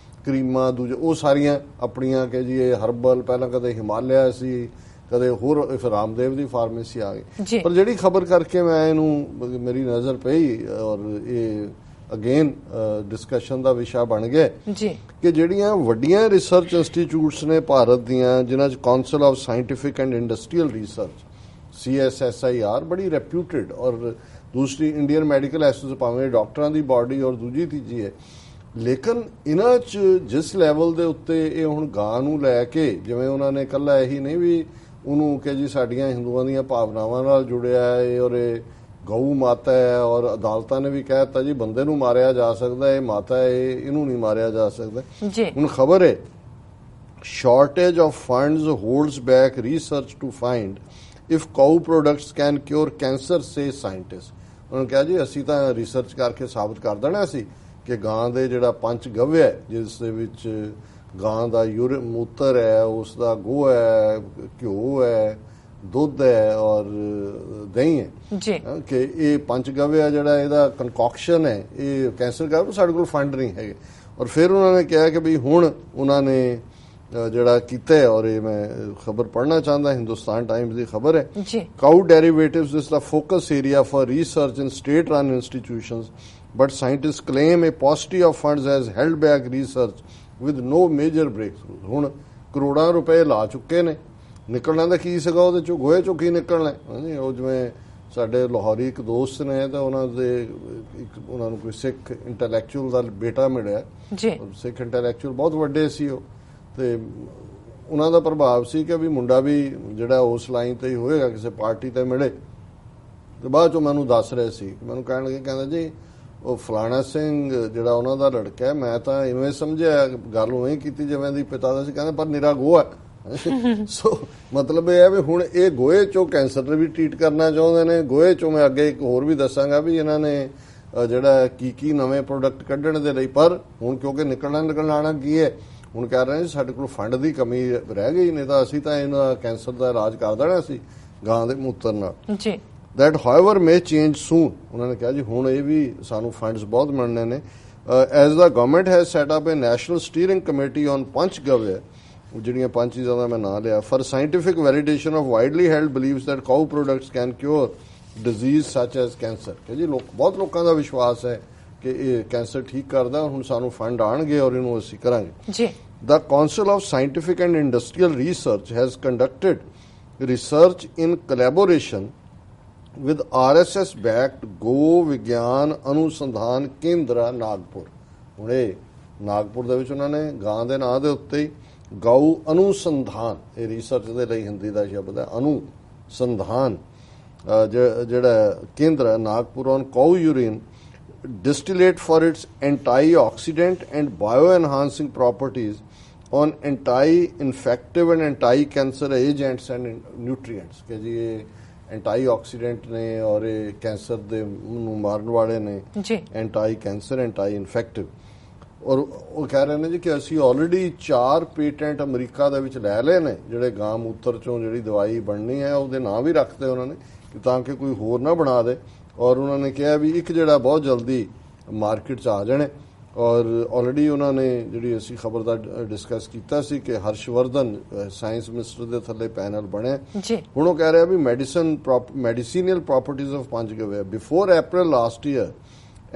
Speaker 2: ਕਰੀਮਾਂ ਦੂਜੇ ਉਹ ਸਾਰੀਆਂ ਆਪਣੀਆਂ ਕਿ ਜੀ ਇਹ ਹਰਬਲ, ਪਹਿਲਾਂ ਕਦੇ ਹਿਮਾਲਿਆ ਸੀ, ਕਦੇ ਹੋਰ ਰਾਮਦੇਵ ਦੀ ਫਾਰਮੇਸੀ ਆ ਗਈ। ਪਰ ਜਿਹੜੀ ਖਬਰ ਕਰਕੇ ਮੈਂ ਇਹਨੂੰ ਮੇਰੀ ਨਜ਼ਰ ਪਈ ਔਰ ਇਹ ਅਗੇਨ ਡਿਸਕਸ਼ਨ ਦਾ ਵਿਸ਼ਾ ਬਣ ਗਿਆ ਕਿ ਜਿਹੜੀਆਂ ਵੱਡੀਆਂ ਰਿਸਰਚ ਇੰਸਟੀਚਿਊਟਸ ਨੇ ਭਾਰਤ ਦੀਆਂ, ਜਿਨ੍ਹਾਂ 'ਚ council of scientific and industrial research CSSIR ਬੜੀ ਰੈਪਿਊਟਡ, ਔਰ ਦੂਸਰੀ ਇੰਡੀਅਨ ਮੈਡੀਕਲ ਐਸੋਸੀਏਸ਼ਨ ਭਾਵੇਂ ਡਾਕਟਰਾਂ ਦੀ ਬਾਡੀ ਔਰ ਦੂਜੀ ਤੀਜੀ ਹੈ, ਲੇਕਿਨ ਇਹਨਾਂ 'ਚ ਜਿਸ ਲੈਵਲ ਦੇ ਉੱਤੇ ਇਹ ਹੁਣ ਗਾਂ ਨੂੰ ਲੈ ਕੇ, ਜਿਵੇਂ ਉਹਨਾਂ ਨੇ ਇਕੱਲਾ ਇਹੀ ਨਹੀਂ ਵੀ ਉਹਨੂੰ ਕਿ ਜੀ ਸਾਡੀਆਂ ਹਿੰਦੂਆਂ ਦੀਆਂ ਭਾਵਨਾਵਾਂ ਨਾਲ ਜੁੜਿਆ ਹੈ ਔਰ ਇਹ ਗਊ ਮਾਤਾ ਹੈ, ਔਰ ਅਦਾਲਤਾਂ ਨੇ ਵੀ ਕਹਿ ਦਿੱਤਾ ਜੀ ਬੰਦੇ ਨੂੰ ਮਾਰਿਆ ਜਾ ਸਕਦਾ, ਇਹ ਮਾਤਾ ਹੈ, ਇਹਨੂੰ ਨਹੀਂ ਮਾਰਿਆ ਜਾ ਸਕਦਾ। ਹੁਣ ਖਬਰ ਹੈ shortage of funds holds back research to find if cow products can cure cancer, say scientists. ਉਹਨਾਂ ਨੇ ਕਿਹਾ ਜੀ ਅਸੀਂ ਤਾਂ ਰਿਸਰਚ ਕਰਕੇ ਸਾਬਤ ਕਰ ਦੇਣਾ ਸੀ ਕਿ ਗਾਂ ਦੇ ਜਿਹੜਾ ਪੰਚ ਗਵਯ ਹੈ, ਜਿਸ ਦੇ ਵਿੱਚ ਗਾਂ ਦਾ ਮੂਤਰ ਹੈ, ਉਸ ਦਾ ਗੋਹਾ ਹੈ, ਘਿਓ ਹੈ, ਦੁੱਧ ਹੈ ਔਰ ਦਹੀਂ ਹੈ, ਕਿ ਇਹ ਪੰਚ ਗਵਯ ਜਿਹੜਾ ਇਹਦਾ ਕੰਕੌਕਸ਼ਨ ਹੈ ਇਹ ਕੈਂਸਰ ਕਰ, ਸਾਡੇ ਕੋਲ ਫੰਡ ਨਹੀਂ ਹੈਗੇ। ਔਰ ਫਿਰ ਉਹਨਾਂ ਨੇ ਕਿਹਾ ਕਿ ਵੀ ਹੁਣ ਉਹਨਾਂ ਨੇ ਜਿਹੜਾ ਕੀਤਾ ਹੈ, ਔਰ ਇਹ ਮੈਂ ਖਬਰ ਪੜ੍ਹਨਾ ਚਾਹੁੰਦਾ, ਹਿੰਦੁਸਤਾਨ ਟਾਈਮਸ ਦੀ ਖਬਰ ਹੈ, cow derivatives is the focus area for research in state run institutions, but scientist claim a paucity of funds has held back research with no major breakthrough. ਹੁਣ ਕਰੋੜਾਂ ਰੁਪਏ ਲਾ ਚੁੱਕੇ ਨੇ, ਨਿਕਲਣਾ ਤਾਂ ਕੀ ਸੀਗਾ ਉਹਦੇ ਚੋਂ, ਗੋਹੇ ਚੋਂ ਕੀ ਨਿਕਲਣਾ। ਉਹ ਜਿਵੇਂ ਸਾਡੇ ਲਾਹੌਰੀ ਇੱਕ ਦੋਸਤ ਨੇ ਤਾਂ ਉਹਨਾਂ ਨੂੰ ਕੋਈ ਸਿੱਖ ਇੰਟੈਲੈਕਚੁਅਲ ਦਾ ਬੇਟਾ ਮਿਲਿਆ, ਸਿੱਖ ਇੰਟੈਲੈਕਚੁਅਲ ਬਹੁਤ ਵੱਡੇ ਸੀ ਉਹ, ਤੇ ਉਹਨਾਂ ਦਾ ਪ੍ਰਭਾਵ ਸੀ ਕਿ ਵੀ ਮੁੰਡਾ ਵੀ ਜਿਹੜਾ ਉਸ ਲਾਈਨ ਤੇ ਹੀ ਹੋਏਗਾ, ਕਿਸੇ ਪਾਰਟੀ ਤੇ ਮਿਲੇ। ਤੇ ਬਾਅਦ ਚੋਂ ਮੈਨੂੰ ਦੱਸ ਰਹੇ ਸੀ, ਮੈਨੂੰ ਕਹਿਣ ਲੱਗੇ, ਕਹਿੰਦਾ ਜੀ ਉਹ ਫਲਾਣਾ ਸਿੰਘ ਜਿਹੜਾ ਉਹਨਾਂ ਦਾ ਲੜਕਾ ਹੈ, ਮੈਂ ਤਾਂ ਇਵੇਂ ਸਮਝਿਆ ਗੱਲ ਉਵੇਂ ਕੀਤੀ ਜਿਵੇਂ ਦੀ ਪਿਤਾ ਦਾ ਸੀ, ਕਹਿੰਦਾ ਪਰ ਨਿਰਾ ਗੋਹਾ। ਸੋ ਮਤਲਬ ਇਹ ਹੈ ਵੀ ਹੁਣ ਇਹ ਗੋਹੇ ਚੋਂ ਕੈਂਸਰ ਵੀ ਟ੍ਰੀਟ ਕਰਨਾ ਚਾਹੁੰਦੇ ਨੇ। ਗੋਹੇ ਚੋਂ ਮੈਂ ਅੱਗੇ ਇੱਕ ਹੋਰ ਵੀ ਦੱਸਾਂਗਾ ਵੀ ਇਹਨਾਂ ਨੇ ਜਿਹੜਾ ਕੀ ਨਵੇਂ ਪ੍ਰੋਡਕਟ ਕੱਢਣ ਦੇ ਲਈ, ਪਰ ਹੁਣ ਕਿਉਂਕਿ ਨਿਕਲਣਾ ਆਣਾ ਕੀ ਹੈ, ਹੁਣ ਕਹਿ ਰਹੇ ਸਾਡੇ ਕੋਲ ਫੰਡ ਦੀ ਕਮੀ ਰਹਿ ਗਈ, ਨਹੀਂ ਤਾਂ ਅਸੀਂ ਤਾਂ ਇਹਨਾਂ ਕੈਂਸਰ ਦਾ ਇਲਾਜ ਕਰ ਦੇਣਾ ਸੀ ਗਾਂ ਦੇ ਮੂਤਰ ਨਾਲ। that however may change soon। ਉਹਨਾਂ ਨੇ ਕਿਹਾ ਜੀ ਹੁਣ ਇਹ ਵੀ ਸਾਨੂੰ ਫੰਡਸ ਬਹੁਤ ਮਿਲਣੇ ਨੇ। as the government has set up a national steering committee on ਪੰਚਗਵਯ, ਜਿਹੜੀਆਂ ਪੰਜ ਚੀਜ਼ਾਂ ਦਾ ਮੈਂ ਨਾਂ ਲਿਆ, for scientific validation of widely held beliefs that cow products can cure disease such as cancer। ਕਿ ਜੀ ਬਹੁਤ ਲੋਕਾਂ ਦਾ ਵਿਸ਼ਵਾਸ ਹੈ ਕਿ ਇਹ ਕੈਂਸਰ ਠੀਕ ਕਰਦਾ, ਹੁਣ ਸਾਨੂੰ ਫੰਡ ਆਣਗੇ ਔਰ ਇਹਨੂੰ ਅਸੀਂ ਕਰਾਂਗੇ ਜੀ। The Council of Scientific and Industrial Research has conducted research in collaboration with RSS backed ਗੋ ਵਿਗਿਆਨ ਅਨੁਸੰਧਾਨ ਕੇਂਦਰ ਨਾਗਪੁਰ। ਹੁਣ ਇਹ ਨਾਗਪੁਰ ਦੇ ਵਿੱਚ ਉਹਨਾਂ ਨੇ ਗਾਂ ਦੇ ਨਾਂ ਦੇ ਉੱਤੇ ਗਊ ਅਨੁਸੰਧਾਨ, ਇਹ ਰਿਸਰਚ ਦੇ ਲਈ ਹਿੰਦੀ ਦਾ ਸ਼ਬਦ ਹੈ, ਅਨੁਸੰਧਾਨ ਜਿਹੜਾ ਕੇਂਦਰ Nagpur on ਕਾਊ urine distillate for its antioxidant and bioenhancing properties on anti-infective and anti-cancer agents and nutrients। ਕਿ ਜੀ ਇਹ ਐਂਟੀਆਕਸੀਡੈਂਟ ਨੇ ਔਰ ਇਹ ਕੈਂਸਰ ਦੇ ਨੂੰ ਮਾਰਨ ਵਾਲੇ ਨੇ, ਐਂਟੀ ਕੈਂਸਰ, ਐਂਟੀ ਇਨਫੈਕਟਿਵ। ਔਰ ਉਹ ਕਹਿ ਰਹੇ ਨੇ ਜੀ ਕਿ ਅਸੀਂ ਆਲਰੇਡੀ 4 ਪੇਟੈਂਟ ਅਮਰੀਕਾ ਦੇ ਵਿੱਚ ਲੈ ਲਏ ਨੇ, ਜਿਹੜੇ ਗਾਂ ਮੂਤਰ ਚੋਂ ਜਿਹੜੀ ਦਵਾਈ ਬਣਨੀ ਹੈ ਉਹਦੇ ਨਾਂ ਵੀ ਰੱਖਦੇ ਉਹਨਾਂ ਨੇ ਕਿ ਤਾਂ ਕਿ ਕੋਈ ਹੋਰ ਨਾ ਬਣਾ ਦੇ। ਔਰ ਉਹਨਾਂ ਨੇ ਕਿਹਾ ਵੀ ਇੱਕ ਜਿਹੜਾ ਬਹੁਤ ਜਲਦੀ ਮਾਰਕੀਟ 'ਚ ਆ ਜਾਣੇ। ਔਰ ਆਲਰੇਡੀ ਉਹਨਾਂ ਨੇ ਜਿਹੜੀ ਅਸੀਂ ਖਬਰ ਦਾ ਡਿਸਕਸ ਕੀਤਾ ਸੀ ਕਿ ਹਰਸ਼ਵਰਧਨ ਸਾਇੰਸ ਮਿਨਿਸਟਰ ਦੇ ਥੱਲੇ ਪੈਨਲ ਬਣਿਆ। ਹੁਣ ਉਹ ਕਹਿ ਰਿਹਾ ਵੀ medicinal properties of Panchgavya. Before April last year,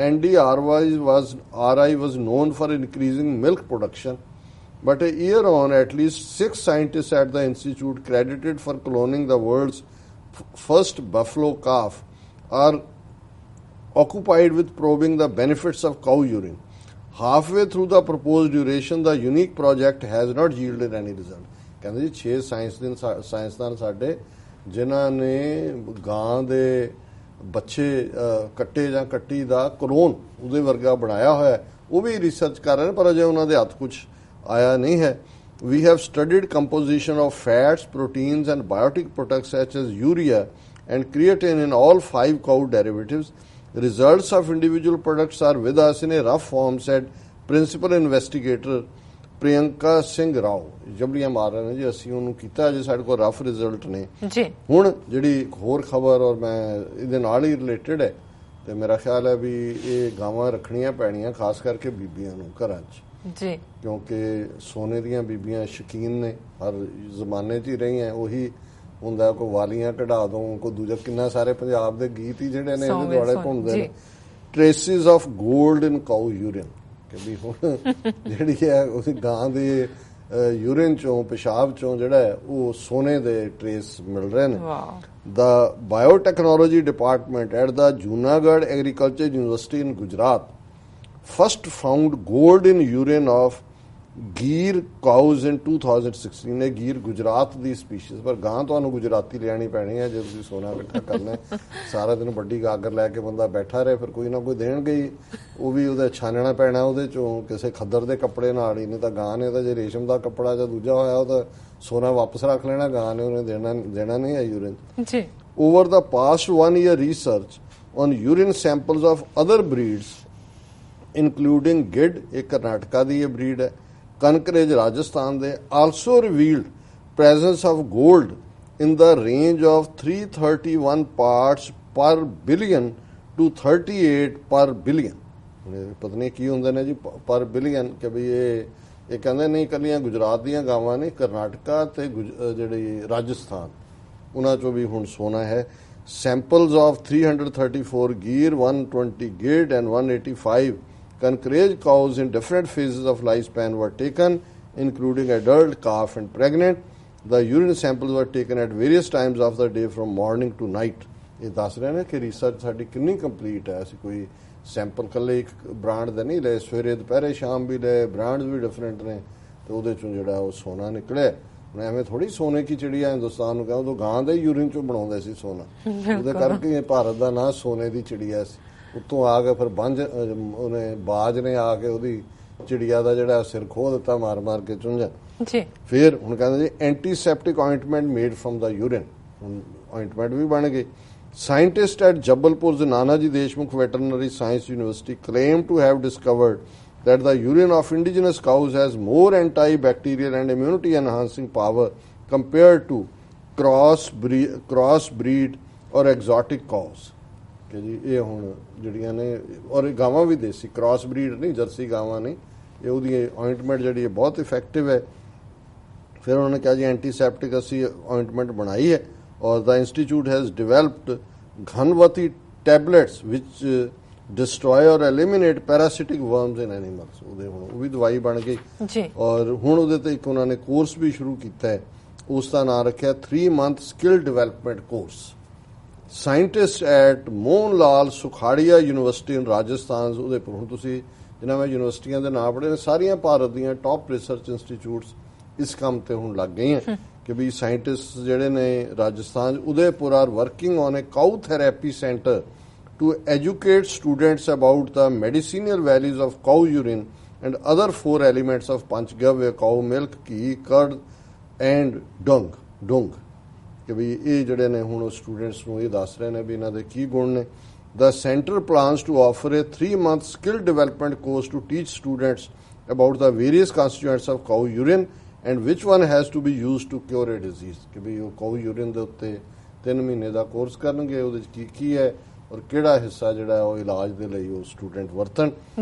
Speaker 2: NDRI was known for increasing milk production, but a year on, at least 6 scientists at the institute credited for cloning the world's first buffalo calf are occupied with probing the benefits of cow urine. Halfway through the proposed duration, the unique project has not yielded any result. ਕਹਿੰਦੇ ਜੀ 6 ਸਾਇੰਸਦਾਨ ਸਾਡੇ ਜਿਨ੍ਹਾਂ ਨੇ ਗਾਂ ਦੇ ਬੱਚੇ ਕੱਟੇ ਜਾਂ ਕੱਟੀ ਦਾ ਕਲੋਨ ਉਹਦੇ ਵਰਗਾ ਬਣਾਇਆ ਹੋਇਆ, ਉਹ ਵੀ ਰਿਸਰਚ ਕਰ ਰਹੇ ਨੇ, ਪਰ ਅਜੇ ਉਹਨਾਂ ਦੇ ਹੱਥ ਕੁਝ ਆਇਆ ਨਹੀਂ ਹੈ। We have studied composition of fats, proteins and biotic products such as urea and creatine in all 5 cow derivatives. Results of individual products are with us in a rough form, said principal investigator Priyanka Singh Rao. ਜਬਲੀਆਂ ਮਾਰ ਰਹੇ ਨੇ ਜੀ, ਅਸੀਂ ਉਹਨੂੰ ਕੀਤਾ ਜੇ ਸਾਡੇ ਕੋਲ ਰਫ ਰਿਜ਼ਲਟ ਨੇ ਜੀ। ਹੁਣ ਜਿਹੜੀ ਹੋਰ ਖਬਰ ਔਰ ਮੈਂ ਇਹਦੇ ਨਾਲ ਹੀ ਰਿਲੇਟਡ ਹੈ, ਤੇ ਮੇਰਾ ਖਿਆਲ ਹੈ ਵੀ ਇਹ ਗਾਵਾਂ ਰੱਖਣੀਆਂ ਪੈਣੀਆਂ, ਖਾਸ ਕਰਕੇ ਬੀਬੀਆਂ ਨੂੰ ਘਰਾਂ 'ਚ ਜੀ, ਕਿਉਂਕਿ ਸੋਨੇ ਦੀਆਂ ਬੀਬੀਆਂ ਸ਼ੌਕੀਨ ਨੇ, ਹਰ ਜ਼ਮਾਨੇ 'ਚ ਹੀ ਰਹੀਆਂ। ਉਹੀ ਹੁੰਦਾ ਕੋਈ ਵਾਲੀਆਂ ਕਢਾ ਦੋ, ਕੋਈ ਦੂਜਾ, ਕਿੰਨਾ ਸਾਰੇ ਪੰਜਾਬ ਦੇ ਗੀਤ ਹੀ ਜਿਹੜੇ ਨੇ ਇਹਦੇ ਦੁਆਲੇ ਘੁੰਮਦੇ ਨੇ। Traces of gold in cow urine, ਕਿ ਵੀ ਹੁਣ ਜਿਹੜੀ ਹੈ ਉਸ ਗਾਂ ਦੇ ਯੂਰਿਨ ਚੋਂ, ਪਿਸ਼ਾਬ ਚੋਂ ਜਿਹੜਾ ਹੈ ਉਹ ਸੋਨੇ ਦੇ ਟ੍ਰੇਸ ਮਿਲ ਰਹੇ ਨੇ। The biotechnology department at the Junagadh Agriculture University in Gujarat first found gold in urine of Gir ਕਾਊਜ਼ ਇਨ 2016। ਇਹ ਗੀਰ ਗੁਜਰਾਤ ਦੀ ਸਪੀਸ਼ੀਜ਼, ਪਰ ਗਾਂ ਤੁਹਾਨੂੰ ਗੁਜਰਾਤੀ ਲਿਆਣੀ ਪੈਣੀ ਹੈ ਜੇ ਤੁਸੀਂ ਸੋਨਾ ਇਕੱਠਾ ਕਰਨਾ। ਸਾਰਾ ਦਿਨ ਵੱਡੀ ਗਾਗਰ ਲੈ ਕੇ ਬੰਦਾ ਬੈਠਾ ਰਹੇ, ਫਿਰ ਕੋਈ ਨਾ ਕੋਈ ਦੇਣਗੇ ਹੀ, ਉਹ ਵੀ ਉਹਦਾ ਛਾਨਣਾ ਪੈਣਾ ਉਹਦੇ ਚੋਂ ਕਿਸੇ ਖੱਦਰ ਦੇ ਕੱਪੜੇ ਨਾਲ ਹੀ। ਨਹੀਂ ਤਾਂ ਗਾਂ ਨੇ ਤਾਂ ਜੇ ਰੇਸ਼ਮ ਦਾ ਕੱਪੜਾ ਜਾਂ ਦੂਜਾ ਹੋਇਆ ਉਹ ਤਾਂ ਸੋਨਾ ਵਾਪਸ ਰੱਖ ਲੈਣਾ, ਗਾਂ ਨੇ ਉਹਨੇ ਦੇਣਾ ਨਹੀਂ ਹੈ ਯੂਰਿਨ ਜੀ। Over the past 1 year research on urine samples of other breeds including ਗਿੱਡ, ਇਹ ਕਰਨਾਟਕਾ ਦੀ ਇਹ ਬਰੀਡ ਹੈ, ਕਨਕਰੇਜ ਰਾਜਸਥਾਨ ਦੇ, also revealed presence of gold in the range of 331 parts per billion to 38 per billion. ਪਤਾ ਨਹੀਂ ਕੀ ਹੁੰਦੇ ਨੇ ਜੀ ਪਰ ਬਿਲੀਅਨ, ਕਿ ਵੀ ਇਹ ਕਹਿੰਦੇ ਨਹੀਂ ਇਕੱਲੀਆਂ ਗੁਜਰਾਤ ਦੀਆਂ ਗਾਵਾਂ ਨੇ, ਕਰਨਾਟਕਾ ਤੇ ਜਿਹੜੀ ਰਾਜਸਥਾਨ ਉਹਨਾਂ ਚੋਂ ਵੀ ਹੁਣ ਸੋਨਾ ਹੈ। ਸੈਂਪਲਸ ਆਫ 334 ਗੀਰ, 120 ਗਿੱਡ and 185 Kankrej cows in different phases of lifespan were taken, including adult, calf and pregnant. The urine samples were taken at various times of the day from morning to night. ਇਹ ਦੱਸ ਰਹੇ ਨੇ ਕਿ ਰਿਸਰਚ ਸਾਡੀ ਕਿੰਨੀ ਕੰਪਲੀਟ ਹੈ। ਅਸੀਂ ਕੋਈ ਸੈਂਪਲ ਇਕੱਲੇ ਇੱਕ ਬ੍ਰਾਂਡ ਦਾ ਨਹੀਂ ਲਏ, ਸਵੇਰੇ ਦੁਪਹਿਰੇ ਸ਼ਾਮ ਵੀ ਲਏ, ਬ੍ਰਾਂਡਸ ਵੀ ਡਿਫਰੈਂਟ ਨੇ, ਤੇ ਉਹਦੇ ਚੋਂ ਜਿਹੜਾ ਉਹ ਸੋਨਾ ਨਿਕਲਿਆ। ਹੁਣ ਐਵੇਂ ਥੋੜੀ ਸੋਨੇ ਕੀ ਚਿੜੀਆ ਹਿੰਦੁਸਤਾਨ ਨੂੰ ਕਹਿੰਦਾ, ਉਦੋਂ ਗਾਂ ਦੇ ਯੂਰਿਨ ਚੋਂ ਬਣਾਉਂਦੇ ਸੀ ਸੋਨਾ, ਉਹਦੇ ਕਰਕੇ ਭਾਰਤ ਦਾ ਨਾਂ ਸੋਨੇ ਦੀ ਚਿੜੀਆ ਸੀ। ਉੱਤੋਂ ਆ ਕੇ ਫਿਰ ਉਹਨੇ ਬਾਜ ਨੇ ਆ ਕੇ ਉਹਦੀ ਚਿੜੀਆ ਦਾ ਜਿਹੜਾ ਸਿਰ ਖੋਹ ਦਿੱਤਾ ਮਾਰ ਮਾਰ ਕੇ ਚੁੰਝਾ ਜੀ। ਫਿਰ ਹੁਣ ਕਹਿੰਦੇ ਜੀ ਐਂਟੀਸੈਪਟਿਕ ਆਇੰਟਮੈਂਟ ਮੇਡ ਫਰਮ ਦਾ ਯੂਰਿਨ, ਹੁਣ ਆਇੰਟਮੈਂਟ ਵੀ ਬਣ ਗਏ। Scientists at Jabalpur's Nanaji Deshmukh Veterinary Science University claim to have discovered that the urine of indigenous cows has more antibacterial and immunity enhancing power compared to crossbreed or exotic cows। ਕਿ ਜੀ ਇਹ ਹੁਣ ਜਿਹੜੀਆਂ ਨੇ, ਔਰ ਗਾਵਾਂ ਵੀ ਦੇਸੀ, ਕ੍ਰਾਸ ਬਰੀਡ ਨਹੀਂ, ਜਰਸੀ ਗਾਵਾਂ ਨਹੀਂ, ਇਹ ਉਹਦੀ ਆਇੰਟਮੈਂਟ ਜਿਹੜੀ ਹੈ ਬਹੁਤ ਇਫੈਕਟਿਵ ਹੈ। ਫਿਰ ਉਹਨਾਂ ਨੇ ਕਿਹਾ ਜੀ ਐਂਟੀਸੈਪਟਿਕ ਅਸੀਂ ਆਇੰਟਮੈਂਟ ਬਣਾਈ ਹੈ, ਔਰ the institute has developed Ghanvati tablets which destroy or eliminate parasitic worms in animals. ਉਹਦੇ ਹੁਣ ਉਹ ਵੀ ਦਵਾਈ ਬਣ ਗਈ ਜੀ। ਔਰ ਹੁਣ ਉਹਦੇ ਤੇ ਇੱਕ ਉਹਨਾਂ ਨੇ ਕੋਰਸ ਵੀ ਸ਼ੁਰੂ ਕੀਤਾ ਹੈ, ਉਸ ਦਾ ਨਾਮ ਰੱਖਿਆ 3 month skill development course. Scientist at Mohan Lal Sukhadia university in Rajasthan. ਉਹਦੇ ਪਰ ਹੁਣ ਤੁਸੀਂ ਜਿਨ੍ਹਾਂ ਮੈਂ ਯੂਨੀਵਰਸਿਟੀਆਂ ਦੇ ਨਾਂ ਪੜ੍ਹੇ ਨੇ, ਸਾਰੀਆਂ ਭਾਰਤ ਦੀਆਂ ਟੌਪ ਰਿਸਰਚ ਇੰਸਟੀਚਿਊਟਸ ਇਸ ਕੰਮ ਤੇ ਹੁਣ ਲੱਗ ਗਈਆਂ ਕਿ ਵੀ ਸਾਇੰਟਿਸਟ ਜਿਹੜੇ ਨੇ Rajasthan Udaipur are working on A ਕਾਊ therapy centre to educate students about the medicinal values of cow urine and other 4 elements of Panchgavya, cow milk, ghee, curd and dung। ਕਿ ਵੀ ਇਹ ਜਿਹੜੇ ਨੇ ਹੁਣ ਸਟੂਡੈਂਟਸ ਨੂੰ ਇਹ ਦੱਸ ਰਹੇ ਨੇ ਵੀ ਇਹਨਾਂ ਦੇ ਕੀ ਗੁਣ ਨੇ। The center plans to offer a 3 month skill development course to teach students about the various constituents of cow urine and which one has to be used to cure a disease। ਕਿ ਵੀ ਉਹ cow urine ਦੇ ਉੱਤੇ 3 ਮਹੀਨੇ ਦਾ ਕੋਰਸ ਕਰਨਗੇ, ਉਹਦੇ ਚ ਕੀ ਹੈ ਔਰ ਕਿਹੜਾ ਹਿੱਸਾ ਜਿਹੜਾ ਉਹ ਇਲਾਜ ਦੇ ਲਈ ਉਹ ਸਟੂਡੈਂਟ ਵਰਤਣ।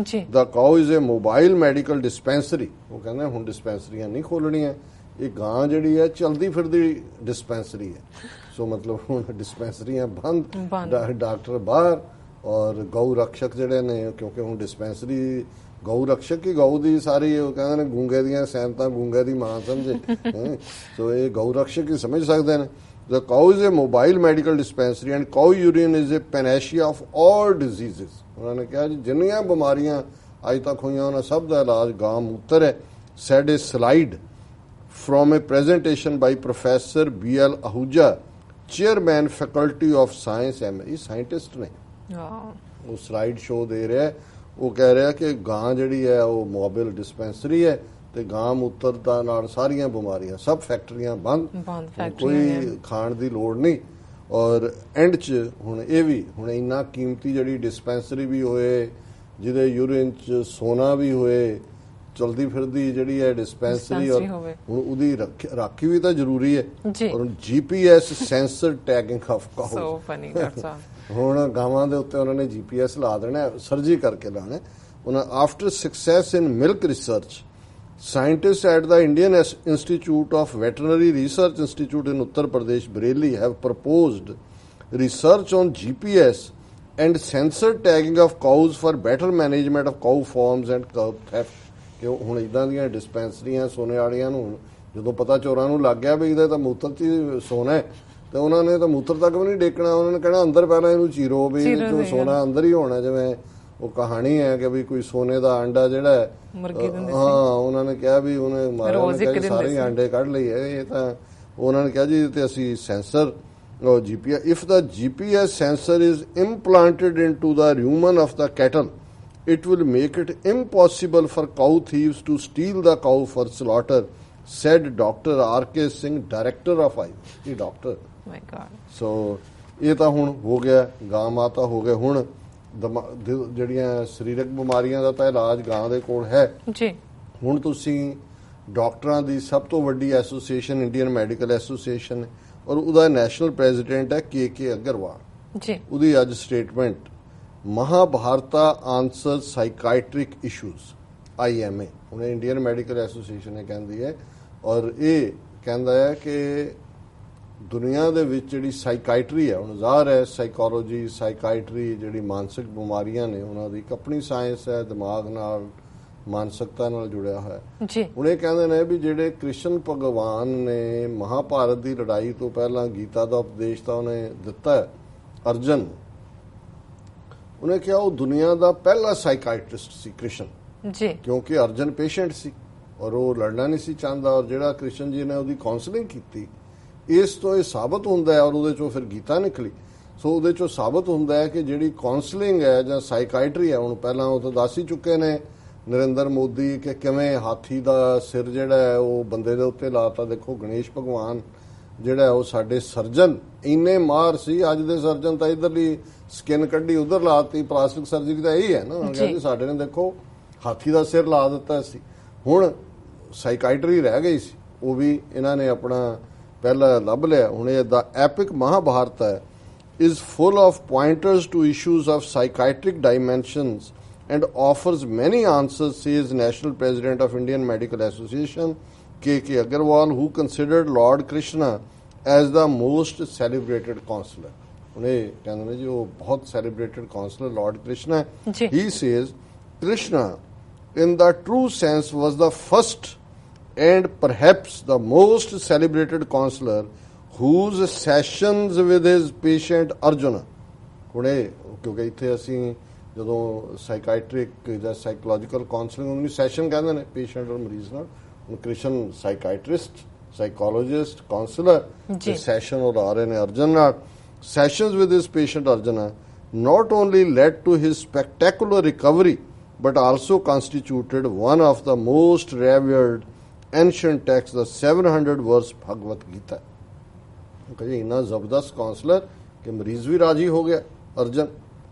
Speaker 2: The cow is a mobile medical dispensary. ਉਹ ਕਹਿੰਦੇ ਹੁਣ ਡਿਸਪੈਂਸਰੀਆਂ ਨਹੀਂ ਖੋਲਣੀਆਂ, ਇਹ ਗਾਂ ਜਿਹੜੀ ਹੈ ਚਲਦੀ ਫਿਰਦੀ ਡਿਸਪੈਂਸਰੀ ਹੈ। ਸੋ ਮਤਲਬ ਹੁਣ ਡਿਸਪੈਂਸਰੀਆਂ ਬੰਦ, ਡਾਕਟਰ ਬਾਹਰ, ਔਰ ਗਊ ਰਕਸ਼ਕ ਜਿਹੜੇ ਨੇ, ਕਿਉਂਕਿ ਹੁਣ ਡਿਸਪੈਂਸਰੀ ਗਊ ਰਕਸ਼ਕ ਹੀ ਗਊ ਦੀ ਸਾਰੀ, ਉਹ ਕਹਿੰਦੇ ਨੇ ਗੂੰਗੇ ਦੀਆਂ ਸੈਨਤਾਂ ਗੂੰਗੇ ਦੀ ਮਾਂ ਸਮਝੇ। ਸੋ ਇਹ ਗਊ ਰਕਸ਼ਕ ਹੀ ਸਮਝ ਸਕਦੇ ਨੇ। The cow is a mobile medical dispensary and cow urine is a panacea of all diseases। ਉਹਨਾਂ ਨੇ ਕਿਹਾ ਜੀ ਜਿੰਨੀਆਂ ਬਿਮਾਰੀਆਂ ਅੱਜ ਤੱਕ ਹੋਈਆਂ ਉਹਨਾਂ ਸਭ ਦਾ ਇਲਾਜ ਗਾਂ ਮੂਤਰ ਹੈ। Said a slide from a presentation by Professor B.L. Ahuja, chairman faculty of science MA scientist ਨੇ।
Speaker 1: ਵਾਹ।
Speaker 2: ਉਹ ਸਲਾਈਡ ਸ਼ੋ ਦੇ ਰਿਹਾ, ਉਹ ਕਹਿ ਰਿਹਾ ਕਿ ਗਾਂ ਜਿਹੜੀ ਹੈ ਉਹ ਮੋਬਾਈਲ ਡਿਸਪੈਂਸਰੀ ਹੈ ਤੇ ਗਾਂ ਮੂਤਰ ਦਾ ਨਾਲ ਸਾਰੀਆਂ ਬਿਮਾਰੀਆਂ, ਸਭ ਫੈਕਟਰੀਆਂ ਬੰਦ, ਕੋਈ ਖਾਣ ਦੀ ਲੋੜ ਨਹੀਂ। ਔਰ ਐਂਡ 'ਚ ਹੁਣ ਇਹ ਵੀ ਹੁਣ ਇੰਨਾ ਕੀਮਤੀ ਜਿਹੜੀ ਡਿਸਪੈਂਸਰੀ ਵੀ ਹੋਏ, ਜਿਹਦੇ ਯੂਰਿਨ 'ਚ ਸੋਨਾ ਵੀ ਹੋਏ, ਚਲਦੀ ਫਿਰਦੀ ਜਿਹੜੀ ਹੈ ਡਿਸਪੈਂਸਰੀ, ਔਰ ਹੁਣ ਉਹਦੀ ਰਾਖੀ ਵੀ ਤਾਂ ਜ਼ਰੂਰੀ ਹੈ। ਔਰ GPS sensor tagging of cows.
Speaker 1: So funny doctor ਸਾਹਿਬ।
Speaker 2: ਹੁਣ ਗਾਵਾਂ ਦੇ ਉੱਤੇ ਉਹਨਾਂ ਨੇ GPS ਲਾ ਦੇਣਾ, ਸਰਜਰੀ ਕਰਕੇ ਲਾਣਾ ਉਹਨਾਂ। After success in milk research, scientists at the Indian Institute of Veterinary Research Institute in Uttar Pradesh, Bareilly, have proposed research on GPS and sensor tagging of cows for better management of cow farms and cow theft. ਕਿ ਹੁਣ ਇਦਾਂ ਦੀਆਂ ਡਿਸਪੈਂਸਰੀਆਂ ਸੋਨੇ ਵਾਲੀਆਂ ਨੂੰ ਜਦੋਂ ਪਤਾ ਚੋਰਾਂ ਨੂੰ ਲੱਗ ਗਿਆ ਵੀ ਇਹਦਾ ਤਾਂ ਮੂਤਰ 'ਚ ਸੋਨਾ ਹੈ, ਤੇ ਉਹਨਾਂ ਨੇ ਤਾਂ ਮੂਤਰ ਤੱਕ ਵੀ ਨਹੀਂ ਡੇਕਣਾ, ਉਹਨਾਂ ਨੇ ਕਹਿਣਾ ਅੰਦਰ ਪਹਿਲਾਂ ਇਹਨੂੰ ਚੀਰੋ ਵੀ ਸੋਨਾ ਅੰਦਰ ਹੀ ਹੋਣਾ। ਜਿਵੇਂ ਉਹ ਕਹਾਣੀ ਹੈ ਕਿ ਵੀ ਕੋਈ ਸੋਨੇ ਦਾ ਆਂਡਾ ਜਿਹੜਾ ਹੈ, ਹਾਂ ਉਹਨਾਂ ਨੇ ਕਿਹਾ ਵੀ ਉਹਨੇ ਮਾਰਿਆ, ਸਾਰੇ ਆਂਡੇ ਕੱਢ ਲਏ। ਇਹ ਤਾਂ ਉਹਨਾਂ ਨੇ ਕਿਹਾ ਜੀ ਤੇ ਅਸੀਂ sensor GPS, if the GPS sensor is implanted into the rumen of the cattle, it will make it impossible for cow thieves to steal the cow for slaughter, said Dr. R.K. Singh, director of IVF doctor.
Speaker 1: My God.
Speaker 2: So ਇਹ ਤਾਂ ਹੁਣ ਹੋ ਗਿਆ, ਗਾਂ ਮਾਤਾ ਹੋ ਗਏ। ਹੁਣ ਜਿਹੜੀਆਂ ਸਰੀਰਕ ਬਿਮਾਰੀਆਂ ਦਾ ਤਾਂ ਇਲਾਜ ਗਾਂ ਦੇ ਕੋਲ ਹੈ ਜੀ। ਹੁਣ ਤੁਸੀਂ ਡਾਕਟਰਾਂ ਦੀ ਸਭ ਤੋਂ ਵੱਡੀ ਐਸੋਸੀਏਸ਼ਨ ਇੰਡੀਅਨ ਮੈਡੀਕਲ ਐਸੋਸੀਏਸ਼ਨ, ਔਰ ਉਹਦਾ ਨੈਸ਼ਨਲ ਪ੍ਰੈਜ਼ੀਡੈਂਟ ਹੈ KK ਅਗਰਵਾਲ ਜੀ। ਉਹਦੀ ਅੱਜ ਸਟੇਟਮੈਂਟ, ਮਹਾਭਾਰਤਾ ਆਨਸਰ ਸਾਈਕਾਇਟ੍ਰਿਕ ਇਸ਼ੂਜ਼ IMA, ਹੁਣ ਇੰਡੀਅਨ ਮੈਡੀਕਲ ਐਸੋਸੀਏਸ਼ਨ ਇਹ ਕਹਿੰਦੀ ਹੈ। ਔਰ ਇਹ ਕਹਿੰਦਾ ਹੈ ਕਿ ਦੁਨੀਆ ਦੇ ਵਿੱਚ ਜਿਹੜੀ ਸਾਈਕਾਇਟਰੀ ਹੈ, ਹੁਣ ਜ਼ਾਹਰ ਹੈ ਸਾਈਕੋਲੋਜੀ, ਸਾਈਕਾਇਟਰੀ ਜਿਹੜੀ ਮਾਨਸਿਕ ਬਿਮਾਰੀਆਂ ਨੇ ਉਹਨਾਂ ਦੀ ਇੱਕ ਆਪਣੀ ਸਾਇੰਸ ਹੈ, ਦਿਮਾਗ ਨਾਲ ਮਾਨਸਿਕਤਾ ਨਾਲ ਜੁੜਿਆ ਹੋਇਆ ਜੀ। ਹੁਣ ਇਹ ਕਹਿੰਦੇ ਨੇ ਵੀ ਜਿਹੜੇ ਕ੍ਰਿਸ਼ਨ ਭਗਵਾਨ ਨੇ ਮਹਾਭਾਰਤ ਦੀ ਲੜਾਈ ਤੋਂ ਪਹਿਲਾਂ ਗੀਤਾ ਦਾ ਉਪਦੇਸ਼ ਤਾਂ ਉਹਨੇ ਦਿੱਤਾ ਅਰਜਨ, ਉਹਨੇ ਕਿਹਾ ਉਹ ਦੁਨੀਆ ਦਾ ਪਹਿਲਾ ਸਾਈਕਾਇਟਰਿਸਟ ਸੀ ਕ੍ਰਿਸ਼ਨ ਜੀ, ਕਿਉਂਕਿ ਅਰਜਨ ਪੇਸ਼ੈਂਟ ਸੀ ਔਰ ਉਹ ਲੜਨਾ ਨਹੀਂ ਸੀ ਚਾਹੁੰਦਾ। ਔਰ ਜਿਹੜਾ ਕ੍ਰਿਸ਼ਨ ਜੀ ਨੇ ਉਹਦੀ ਕਾਉਂਸਲਿੰਗ ਕੀਤੀ, ਇਸ ਤੋਂ ਇਹ ਸਾਬਤ ਹੁੰਦਾ ਹੈ, ਔਰ ਉਹਦੇ ਚੋਂ ਫਿਰ ਗੀਤਾ ਨਿਕਲੀ। ਸੋ ਉਹਦੇ ਚੋਂ ਸਾਬਤ ਹੁੰਦਾ ਹੈ ਕਿ ਜਿਹੜੀ ਕਾਉਂਸਲਿੰਗ ਹੈ ਜਾਂ ਸਾਈਕਾਇਟਰੀ ਹੈ, ਹੁਣ ਪਹਿਲਾਂ ਉਹ ਤਾਂ ਦੱਸ ਹੀ ਚੁੱਕੇ ਨੇ ਨਰਿੰਦਰ ਮੋਦੀ ਕਿ ਕਿਵੇਂ ਹਾਥੀ ਦਾ ਸਿਰ ਜਿਹੜਾ ਹੈ ਉਹ ਬੰਦੇ ਦੇ ਉੱਤੇ ਲਾਤਾ। ਦੇਖੋ ਗਣੇਸ਼ ਭਗਵਾਨ ਜਿਹੜਾ ਉਹ ਸਾਡੇ ਸਰਜਨ ਇੰਨੇ ਮਾਰ ਸੀ, ਅੱਜ ਦੇ ਸਰਜਨ ਤਾਂ ਇਧਰਲੀ ਸਕਿਨ ਕੱਢੀ ਉਧਰ ਲਾਤੀ, ਪਲਾਸਟਿਕ ਸਰਜਰੀ ਤਾਂ ਇਹੀ ਹੈ ਨਾ। ਕਹਿੰਦੇ ਸਾਡੇ ਨੇ ਦੇਖੋ ਹਾਥੀ ਦਾ ਸਿਰ ਲਾ ਦਿੱਤਾ ਸੀ, ਹੁਣ ਸਾਈਕਾਇਟਰੀ ਰਹਿ ਗਈ ਸੀ, ਉਹ ਵੀ ਇਹਨਾਂ ਨੇ ਆਪਣਾ ਪਹਿਲਾਂ ਲੱਭ ਲਿਆ। ਹੁਣ ਇਹ ਦਾ ਐਪਿਕ ਮਹਾਭਾਰਤ ਹੈ is full of pointers to issues of psychiatric dimensions and offers many answers, says National President of Indian Medical Association KK Agarwal, who considered Lord Krishna as the most celebrated counselor. उन्हें कहते हैं जी वो बहुत celebrated counselor Lord Krishna. He says Krishna in the true sense was the first and perhaps the most celebrated counselor whose sessions with his patient Arjuna. ਹੁਣ ਇਹ ਕਿਉਂਕਿ ਇੱਥੇ ਅਸੀਂ ਜਦੋਂ ਸਾਈਕਾਇਟ੍ਰਿਕ ਜਾਂ ਸਾਈਕੋਲੋਜੀਕਲ ਕਾਉਂਸਲਿੰਗ ਉਹਨੂੰ ਸੈਸ਼ਨ ਕਹਿੰਦੇ ਨੇ ਪੇਸ਼ੈਂਟ ਔਰ ਮਰੀਜ਼ ਨਾਲ। ਹੁਣ ਕ੍ਰਿਸ਼ਨ ਸਾਈਕਾਇਟਰਿਸਟ, ਸਾਈਕੋਲੋਜਿਸਟ, ਕਾਉਂਸਲਰ, ਸੈਸ਼ਨ ਉਹ ਲਾ ਰਹੇ ਨੇ ਅਰਜਨ ਨਾਲ। Sessions with his patient Arjuna not only led to his spectacular recovery but also constituted one of the most revered ancient texts, the 700 verse Bhagavad Gita. ਕਹੇ ਇੰਨਾ ਜ਼ਬਰਦਸਤ ਕਾਉਂਸਲਰ ਕਿ ਮਰੀਜ਼ ਵੀ ਰਾਜੀ ਹੋ ਗਿਆ ਅਰਜਨ,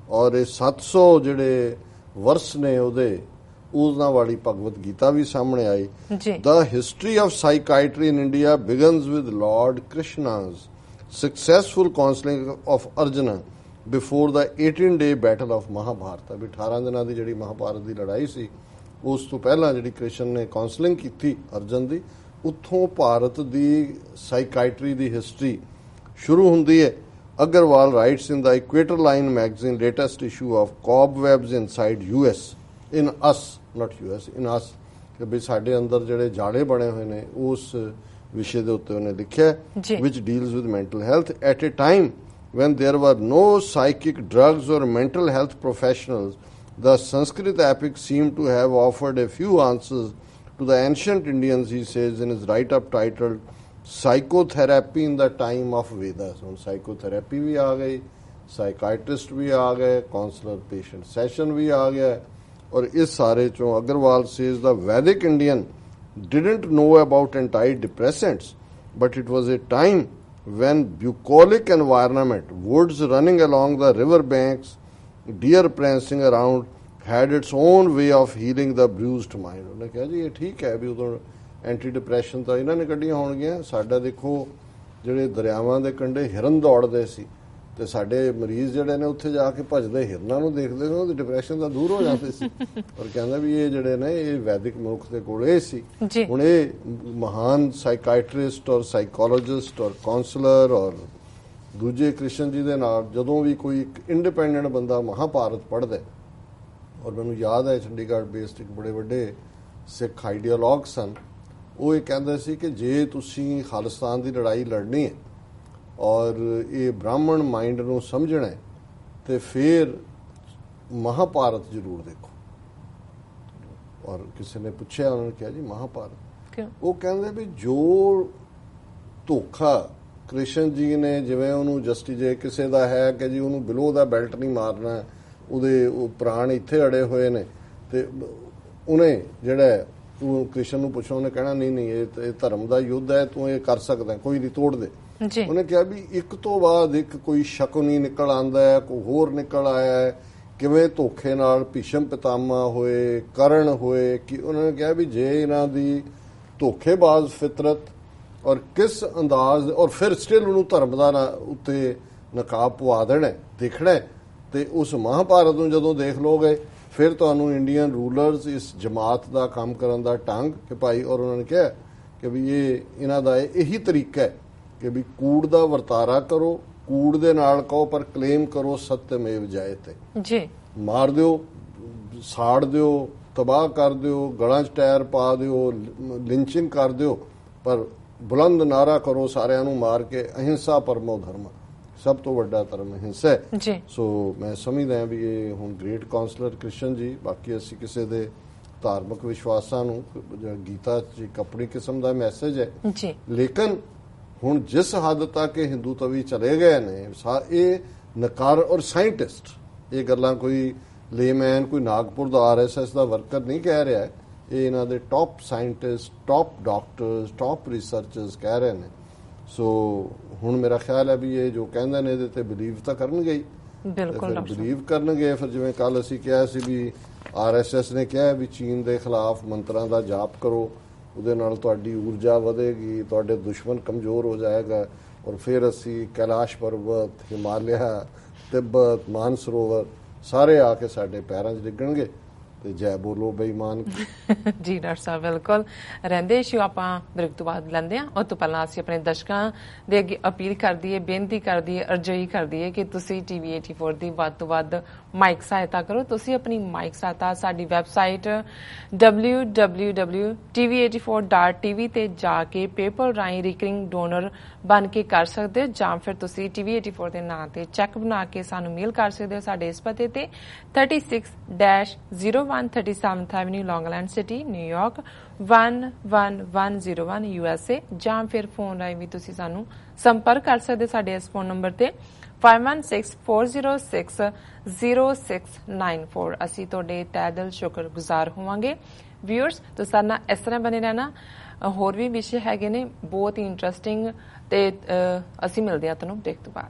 Speaker 2: ਔਰ ਇਹ 700 ਜਿਹੜੇ ਵਰਸ ਨੇ ਉਹਦੇ ਉਹਨਾਂ ਵਾਲੀ ਭਗਵਤ ਗੀਤਾ ਵੀ ਸਾਹਮਣੇ ਆਈ। The history of psychiatry in India begins with Lord Krishna's successful counseling of Arjuna before the 18-day battle of Mahabharata. ਵੀ 18 ਦਿਨਾਂ ਦੀ ਜਿਹੜੀ ਮਹਾਭਾਰਤ ਦੀ ਲੜਾਈ ਸੀ ਉਸ ਤੋਂ ਪਹਿਲਾਂ ਜਿਹੜੀ ਕ੍ਰਿਸ਼ਨ ਨੇ ਕਾਉਂਸਲਿੰਗ ਕੀਤੀ ਅਰਜਨ ਦੀ, ਉੱਥੋਂ ਭਾਰਤ ਦੀ ਸਾਈਕਾਇਟਰੀ ਦੀ ਹਿਸਟਰੀ ਸ਼ੁਰੂ ਹੁੰਦੀ ਹੈ। Agarwal writes in the Equator Line magazine latest issue of Cobwebs Inside US, in us, not US, in us, ਕਿ ਵੀ ਸਾਡੇ ਅੰਦਰ ਜਿਹੜੇ ਜਾਲੇ ਬਣੇ ਹੋਏ ਨੇ ਉਸ ਵਿਸ਼ੇ ਦੇ ਉੱਤੇ ਉਹਨੇ ਲਿਖਿਆ, which deals with mental health at a time when there were no psychic drugs or mental health professionals. The Sanskrit epic seemed to have offered a few answers to the ancient Indians, he says in his write-up titled psychotherapy in the time of Vedas. ਹੁਣ ਸਾਈਕੋਥੈਰੇਪੀ ਵੀ ਆ ਗਈ, ਸਾਈਕਾਇਟਰਿਸਟ ਵੀ ਆ ਗਏ, ਕਾਉਂਸਲਰ ਪੇਸ਼ੈਂਟ ਸੈਸ਼ਨ ਵੀ ਆ ਗਿਆ। ਔਰ ਇਸ ਸਾਰੇ ਚੋਂ ਅਗਰਵਾਲ ਸੇਜ਼ ਦਾ ਵੈਦਿਕ Indian didn't know about antidepressants, but it was a time when bucolic environment, woods running along the river banks, deer prancing around, had its own way of healing the bruised mind। ਉਹਨੇ ਕਿਹਾ ਜੀ ਇਹ ਠੀਕ ਹੈ ਵੀ ਉਦੋਂ ਐਂਟੀ ਡਿਪਰੈਸ਼ਨ ਤਾਂ ਇਹਨਾਂ ਨੇ ਕੱਢੀਆਂ ਹੋਣਗੀਆਂ। ਸਾਡਾ ਦੇਖੋ ਜਿਹੜੇ ਦਰਿਆਵਾਂ ਦੇ ਕੰਢੇ ਹਿਰਨ ਦੌੜਦੇ ਸੀ ਤੇ ਸਾਡੇ ਮਰੀਜ਼ ਜਿਹੜੇ ਨੇ ਉੱਥੇ ਜਾ ਕੇ ਭੱਜਦੇ ਹਿਰਨਾਂ ਨੂੰ ਦੇਖਦੇ ਸੀ, ਉਹਦੀ ਡਿਪਰੈਸ਼ਨ ਤਾਂ ਦੂਰ ਹੋ ਜਾਂਦੇ ਸੀ। ਔਰ ਕਹਿੰਦਾ ਵੀ ਇਹ ਜਿਹੜੇ ਨੇ ਇਹ ਵੈਦਿਕ ਮਨੁੱਖ ਦੇ ਕੋਲ ਇਹ ਸੀ। ਹੁਣ ਇਹ ਮਹਾਨ ਸਾਈਕਾਇਟਰਿਸਟ ਔਰ ਸਾਈਕੋਲੋਜਿਸਟ ਔਰ ਕਾਉਂਸਲਰ ਔਰ ਦੂਜੇ ਕ੍ਰਿਸ਼ਨ ਜੀ ਦੇ ਨਾਲ ਜਦੋਂ ਵੀ ਕੋਈ ਇੱਕ ਇੰਡੀਪੈਂਡੈਂਟ ਬੰਦਾ ਮਹਾਭਾਰਤ ਪੜ੍ਹਦਾ, ਔਰ ਮੈਨੂੰ ਯਾਦ ਹੈ ਚੰਡੀਗੜ੍ਹ ਬੇਸਡ ਇੱਕ ਬੜੇ ਵੱਡੇ ਸਿੱਖ ਆਈਡੀਓਲੌਗ ਸਨ, ਉਹ ਇਹ ਕਹਿੰਦੇ ਸੀ ਕਿ ਜੇ ਤੁਸੀਂ ਖਾਲਿਸਤਾਨ ਦੀ ਲੜਾਈ ਲੜਨੀ ਹੈ ਔਰ ਇਹ ਬ੍ਰਾਹਮਣ ਮਾਈਂਡ ਨੂੰ ਸਮਝਣਾ ਹੈ ਤੇ ਫਿਰ ਮਹਾਭਾਰਤ ਜ਼ਰੂਰ ਦੇਖੋ। ਔਰ ਕਿਸੇ ਨੇ ਪੁੱਛਿਆ, ਉਹਨਾਂ ਨੇ ਕਿਹਾ ਜੀ ਮਹਾਭਾਰਤ ਕਿਉਂ? ਉਹ ਕਹਿੰਦੇ ਵੀ ਜੋ ਧੋਖਾ ਕ੍ਰਿਸ਼ਨ ਜੀ ਨੇ, ਜਿਵੇਂ ਉਹਨੂੰ ਜਸਟਿਸ ਜੇ ਕਿਸੇ ਦਾ ਹੈ ਕਿ ਜੀ ਉਹਨੂੰ ਬਿਲੋ ਦਾ ਬੈਲਟ ਨਹੀਂ ਮਾਰਨਾ, ਉਹਦੇ ਉਹ ਪ੍ਰਾਣ ਇੱਥੇ ਅੜੇ ਹੋਏ ਨੇ, ਤੇ ਉਹਨੇ ਜਿਹੜਾ ਤੂੰ ਕ੍ਰਿਸ਼ਨ ਨੂੰ ਪੁੱਛੋ, ਉਹਨੇ ਕਹਿਣਾ ਨਹੀਂ ਇਹ ਧਰਮ ਦਾ ਯੁੱਧ ਹੈ, ਤੂੰ ਇਹ ਕਰ ਸਕਦਾ, ਕੋਈ ਨਹੀਂ ਤੋੜ ਦੇ। ਉਹਨੇ ਕਿਹਾ ਵੀ ਇੱਕ ਤੋਂ ਬਾਅਦ ਇੱਕ ਕੋਈ ਸ਼ਕੁਨੀ ਨਿਕਲ ਆਉਂਦਾ ਹੈ, ਕੋਈ ਹੋਰ ਨਿਕਲ ਆਇਆ ਹੈ, ਕਿਵੇਂ ਧੋਖੇ ਨਾਲ ਭੀਸ਼ਮ ਪਿਤਾਮਾ ਹੋਏ, ਕਰਨ ਹੋਏ, ਕਿ ਉਹਨਾਂ ਨੇ ਕਿਹਾ ਵੀ ਜੇ ਇਹਨਾਂ ਦੀ ਧੋਖੇਬਾਜ਼ ਫਿਤਰਤ ਔਰ ਕਿਸ ਅੰਦਾਜ਼, ਔਰ ਫਿਰ ਸਟਿਲ ਉਹਨੂੰ ਧਰਮ ਦਾ ਉੱਤੇ ਨਕਾਬ ਪਵਾ ਦੇਣਾ ਦੇਖਣਾ, ਤੇ ਉਸ ਮਹਾਭਾਰਤ ਨੂੰ ਜਦੋਂ ਦੇਖ ਲੋਗੇ ਫਿਰ ਤੁਹਾਨੂੰ ਇੰਡੀਅਨ ਰੂਲਰਸ ਇਸ ਜਮਾਤ ਦਾ ਕੰਮ ਕਰਨ ਦਾ ਢੰਗ ਕਿ ਭਾਈ, ਔਰ ਉਹਨਾਂ ਨੇ ਕਿਹਾ ਕਿ ਵੀ ਇਹਨਾਂ ਦਾ ਇਹੀ ਤਰੀਕਾ ਹੈ ਕਿ ਵੀ ਕੂੜ ਦਾ ਵਰਤਾਰਾ ਕਰੋ, ਕੂੜ ਦੇ ਨਾਲ ਕਹੋ ਪਰ ਕਲੇਮ ਕਰੋ ਸਤਿਅਮੇਵ ਜਯਤੇ ਜੀ, ਮਾਰ ਦਿਓ, ਸਾੜ ਦਿਓ, ਤਬਾਹ ਕਰ ਦਿਓ, ਗਲਾਂ 'ਚ ਟਾਇਰ ਪਾ ਦਿਓ, ਲਿੰਚਿੰਗ ਕਰ ਦਿਓ, ਪਰ ਬੁਲੰਦ ਨਾਰਾ ਕਰੋ ਸਾਰਿਆਂ ਨੂੰ ਮਾਰ ਕੇ ਅਹਿੰਸਾ ਪਰਮੋ ਧਰਮ, ਸਭ ਤੋਂ ਵੱਡਾ ਧਰਮ ਹਿੰਸਾ ਹੈ। ਸੋ ਮੈਂ ਸਮਝਦਾ ਵੀ ਇਹ ਹੁਣ ਗ੍ਰੇਟ ਕਾਉਂਸਲਰ ਕ੍ਰਿਸ਼ਨ ਜੀ, ਬਾਕੀ ਅਸੀਂ ਕਿਸੇ ਦੇ ਧਾਰਮਿਕ ਵਿਸ਼ਵਾਸਾਂ ਨੂੰ, ਗੀਤਾ 'ਚ ਇੱਕ ਆਪਣੀ ਕਿਸਮ ਦਾ ਮੈਸੇਜ ਹੈ, ਲੇਕਿਨ ਹੁਣ ਜਿਸ ਹੱਦ ਤੱਕ ਇਹ ਹਿੰਦੂਤਵੀ ਚਲੇ ਗਏ ਨੇ, ਇਹ ਨਕਾਰ, ਔਰ ਸਾਇੰਟਿਸਟ ਇਹ ਗੱਲਾਂ ਕੋਈ ਲੇਮੈਨ, ਕੋਈ ਨਾਗਪੁਰ ਦਾ RSS ਦਾ ਵਰਕਰ ਨਹੀਂ ਕਹਿ ਰਿਹਾ, ਇਹ ਇਹਨਾਂ ਦੇ top scientist, top doctors, top researchers ਕਹਿ ਰਹੇ ਨੇ। ਸੋ ਹੁਣ ਮੇਰਾ ਖਿਆਲ ਹੈ ਵੀ ਇਹ ਜੋ ਕਹਿੰਦੇ ਨੇ ਇਹਦੇ ਤੇ ਬਿਲੀਵ ਤਾਂ ਕਰਨਗੇ ਹੀ, ਬਿਲਕੁਲ ਬਿਲੀਵ ਕਰਨਗੇ। ਫਿਰ ਜਿਵੇਂ ਕੱਲ ਅਸੀਂ ਕਿਹਾ ਸੀ ਵੀ RSS ਨੇ ਕਿਹਾ ਵੀ ਚੀਨ ਦੇ ਖਿਲਾਫ ਮੰਤਰਾਂ ਦਾ ਜਾਪ ਕਰੋ, ਉਹਦੇ ਨਾਲ ਤੁਹਾਡੀ ਊਰਜਾ ਵਧੇਗੀ, ਤੁਹਾਡੇ ਦੁਸ਼ਮਣ ਕਮਜ਼ੋਰ ਹੋ ਜਾਏਗਾ, ਔਰ ਫਿਰ ਅਸੀਂ ਕੈਲਾਸ਼ ਪਰਬਤ, ਹਿਮਾਲਿਆ, ਤਿੱਬਤ, ਮਾਨਸਰੋਵਰ ਸਾਰੇ ਆ ਕੇ ਸਾਡੇ ਪੈਰਾਂ 'ਚ ਡਿੱਗਣਗੇ। ਤੇ ਜੈ ਬੋਲੋ ਬੇਈਮਾਨ
Speaker 1: ਜੀ। ਡਾਕਟਰ ਸਾਹਿਬ ਬਿਲਕੁਲ ਰਹਿੰਦੇ ਸ਼ੋ ਆਪਾਂ ਬ੍ਰੇਕ ਤੋਂ ਬਾਅਦ ਲੈਂਦੇ ਹਾਂ। ਉਹ ਤੋਂ ਪਹਿਲਾਂ ਅਸੀਂ ਆਪਣੇ ਦਰਸ਼ਕਾਂ ਦੇ ਅੱਗੇ ਅਪੀਲ ਕਰ ਦਈਏ, ਬੇਨਤੀ ਕਰ ਦਈਏ, ਅਰਜ਼ੀ ਕਰ ਦਈਏ ਕਿ ਤੁਸੀਂ TV 84 ਦੀ ਵੱਧ ਤੋਂ ਵੱਧ ਮਾਈਕ ਸਹਾਇਤਾ ਕਰੋ। ਤੁਸੀਂ ਆਪਣੀ ਮਾਈਕ ਸਹਾਇਤਾ ਸਾਡੀ ਵੈਬਸਾਈਟ www.tv84.tv ਤੇ ਜਾ ਕੇ ਪੇਪਲ ਰਾਹੀਂ ਰਿਕਰਿੰਗ ਡੋਨਰ ਬਣ ਕੇ ਕਰ ਸਕਦੇ ਹੋ, ਜਾਂ ਫਿਰ ਤੁਸੀਂ TV 84 ਦੇ ਨਾਂ ਤੇ ਚੈੱਕ ਬਣਾ ਕੇ ਸਾਨੂੰ ਮੇਲ ਕਰ ਸਕਦੇ ਹੋ ਸਾਡੇ ਇਸ ਪਤੇ ਤੇ 36-0137th Avenue, Long Island City, New York 11101 USA, ਜਾਂ ਫਿਰ ਫੋਨ ਰਾਹੀਂ ਵੀ ਤੁਸੀਂ ਸਾਨੂੰ ਸੰਪਰਕ ਕਰ ਸਕਦੇ ਸਾਡੇ ਇਸ ਫੋਨ ਨੰਬਰ ਤੇ 5164060694। ਅਸੀਂ ਤੁਹਾਡੇ ਤਹਿ ਦਿਲ ਸ਼ੁਕਰਗੁਜ਼ਾਰ ਹੋਵਾਂਗੇ। ਵਿਊਅਰਸ, ਤੁਸੀਂ ਸਾਡੇ ਨਾਲ ਇਸ ਤਰ੍ਹਾਂ ਬਣੇ ਰਹਿਣਾ, ਹੋਰ ਵੀ ਵਿਸ਼ੇ ਹੈਗੇ ਨੇ ਬਹੁਤ ਹੀ ਇੰਟਰਸਟਿੰਗ, ਤੇ ਅਸੀਂ ਮਿਲਦੇ ਹਾਂ ਤੁਹਾਨੂੰ ਬ੍ਰੇਕ ਤੋਂ ਬਾਅਦ।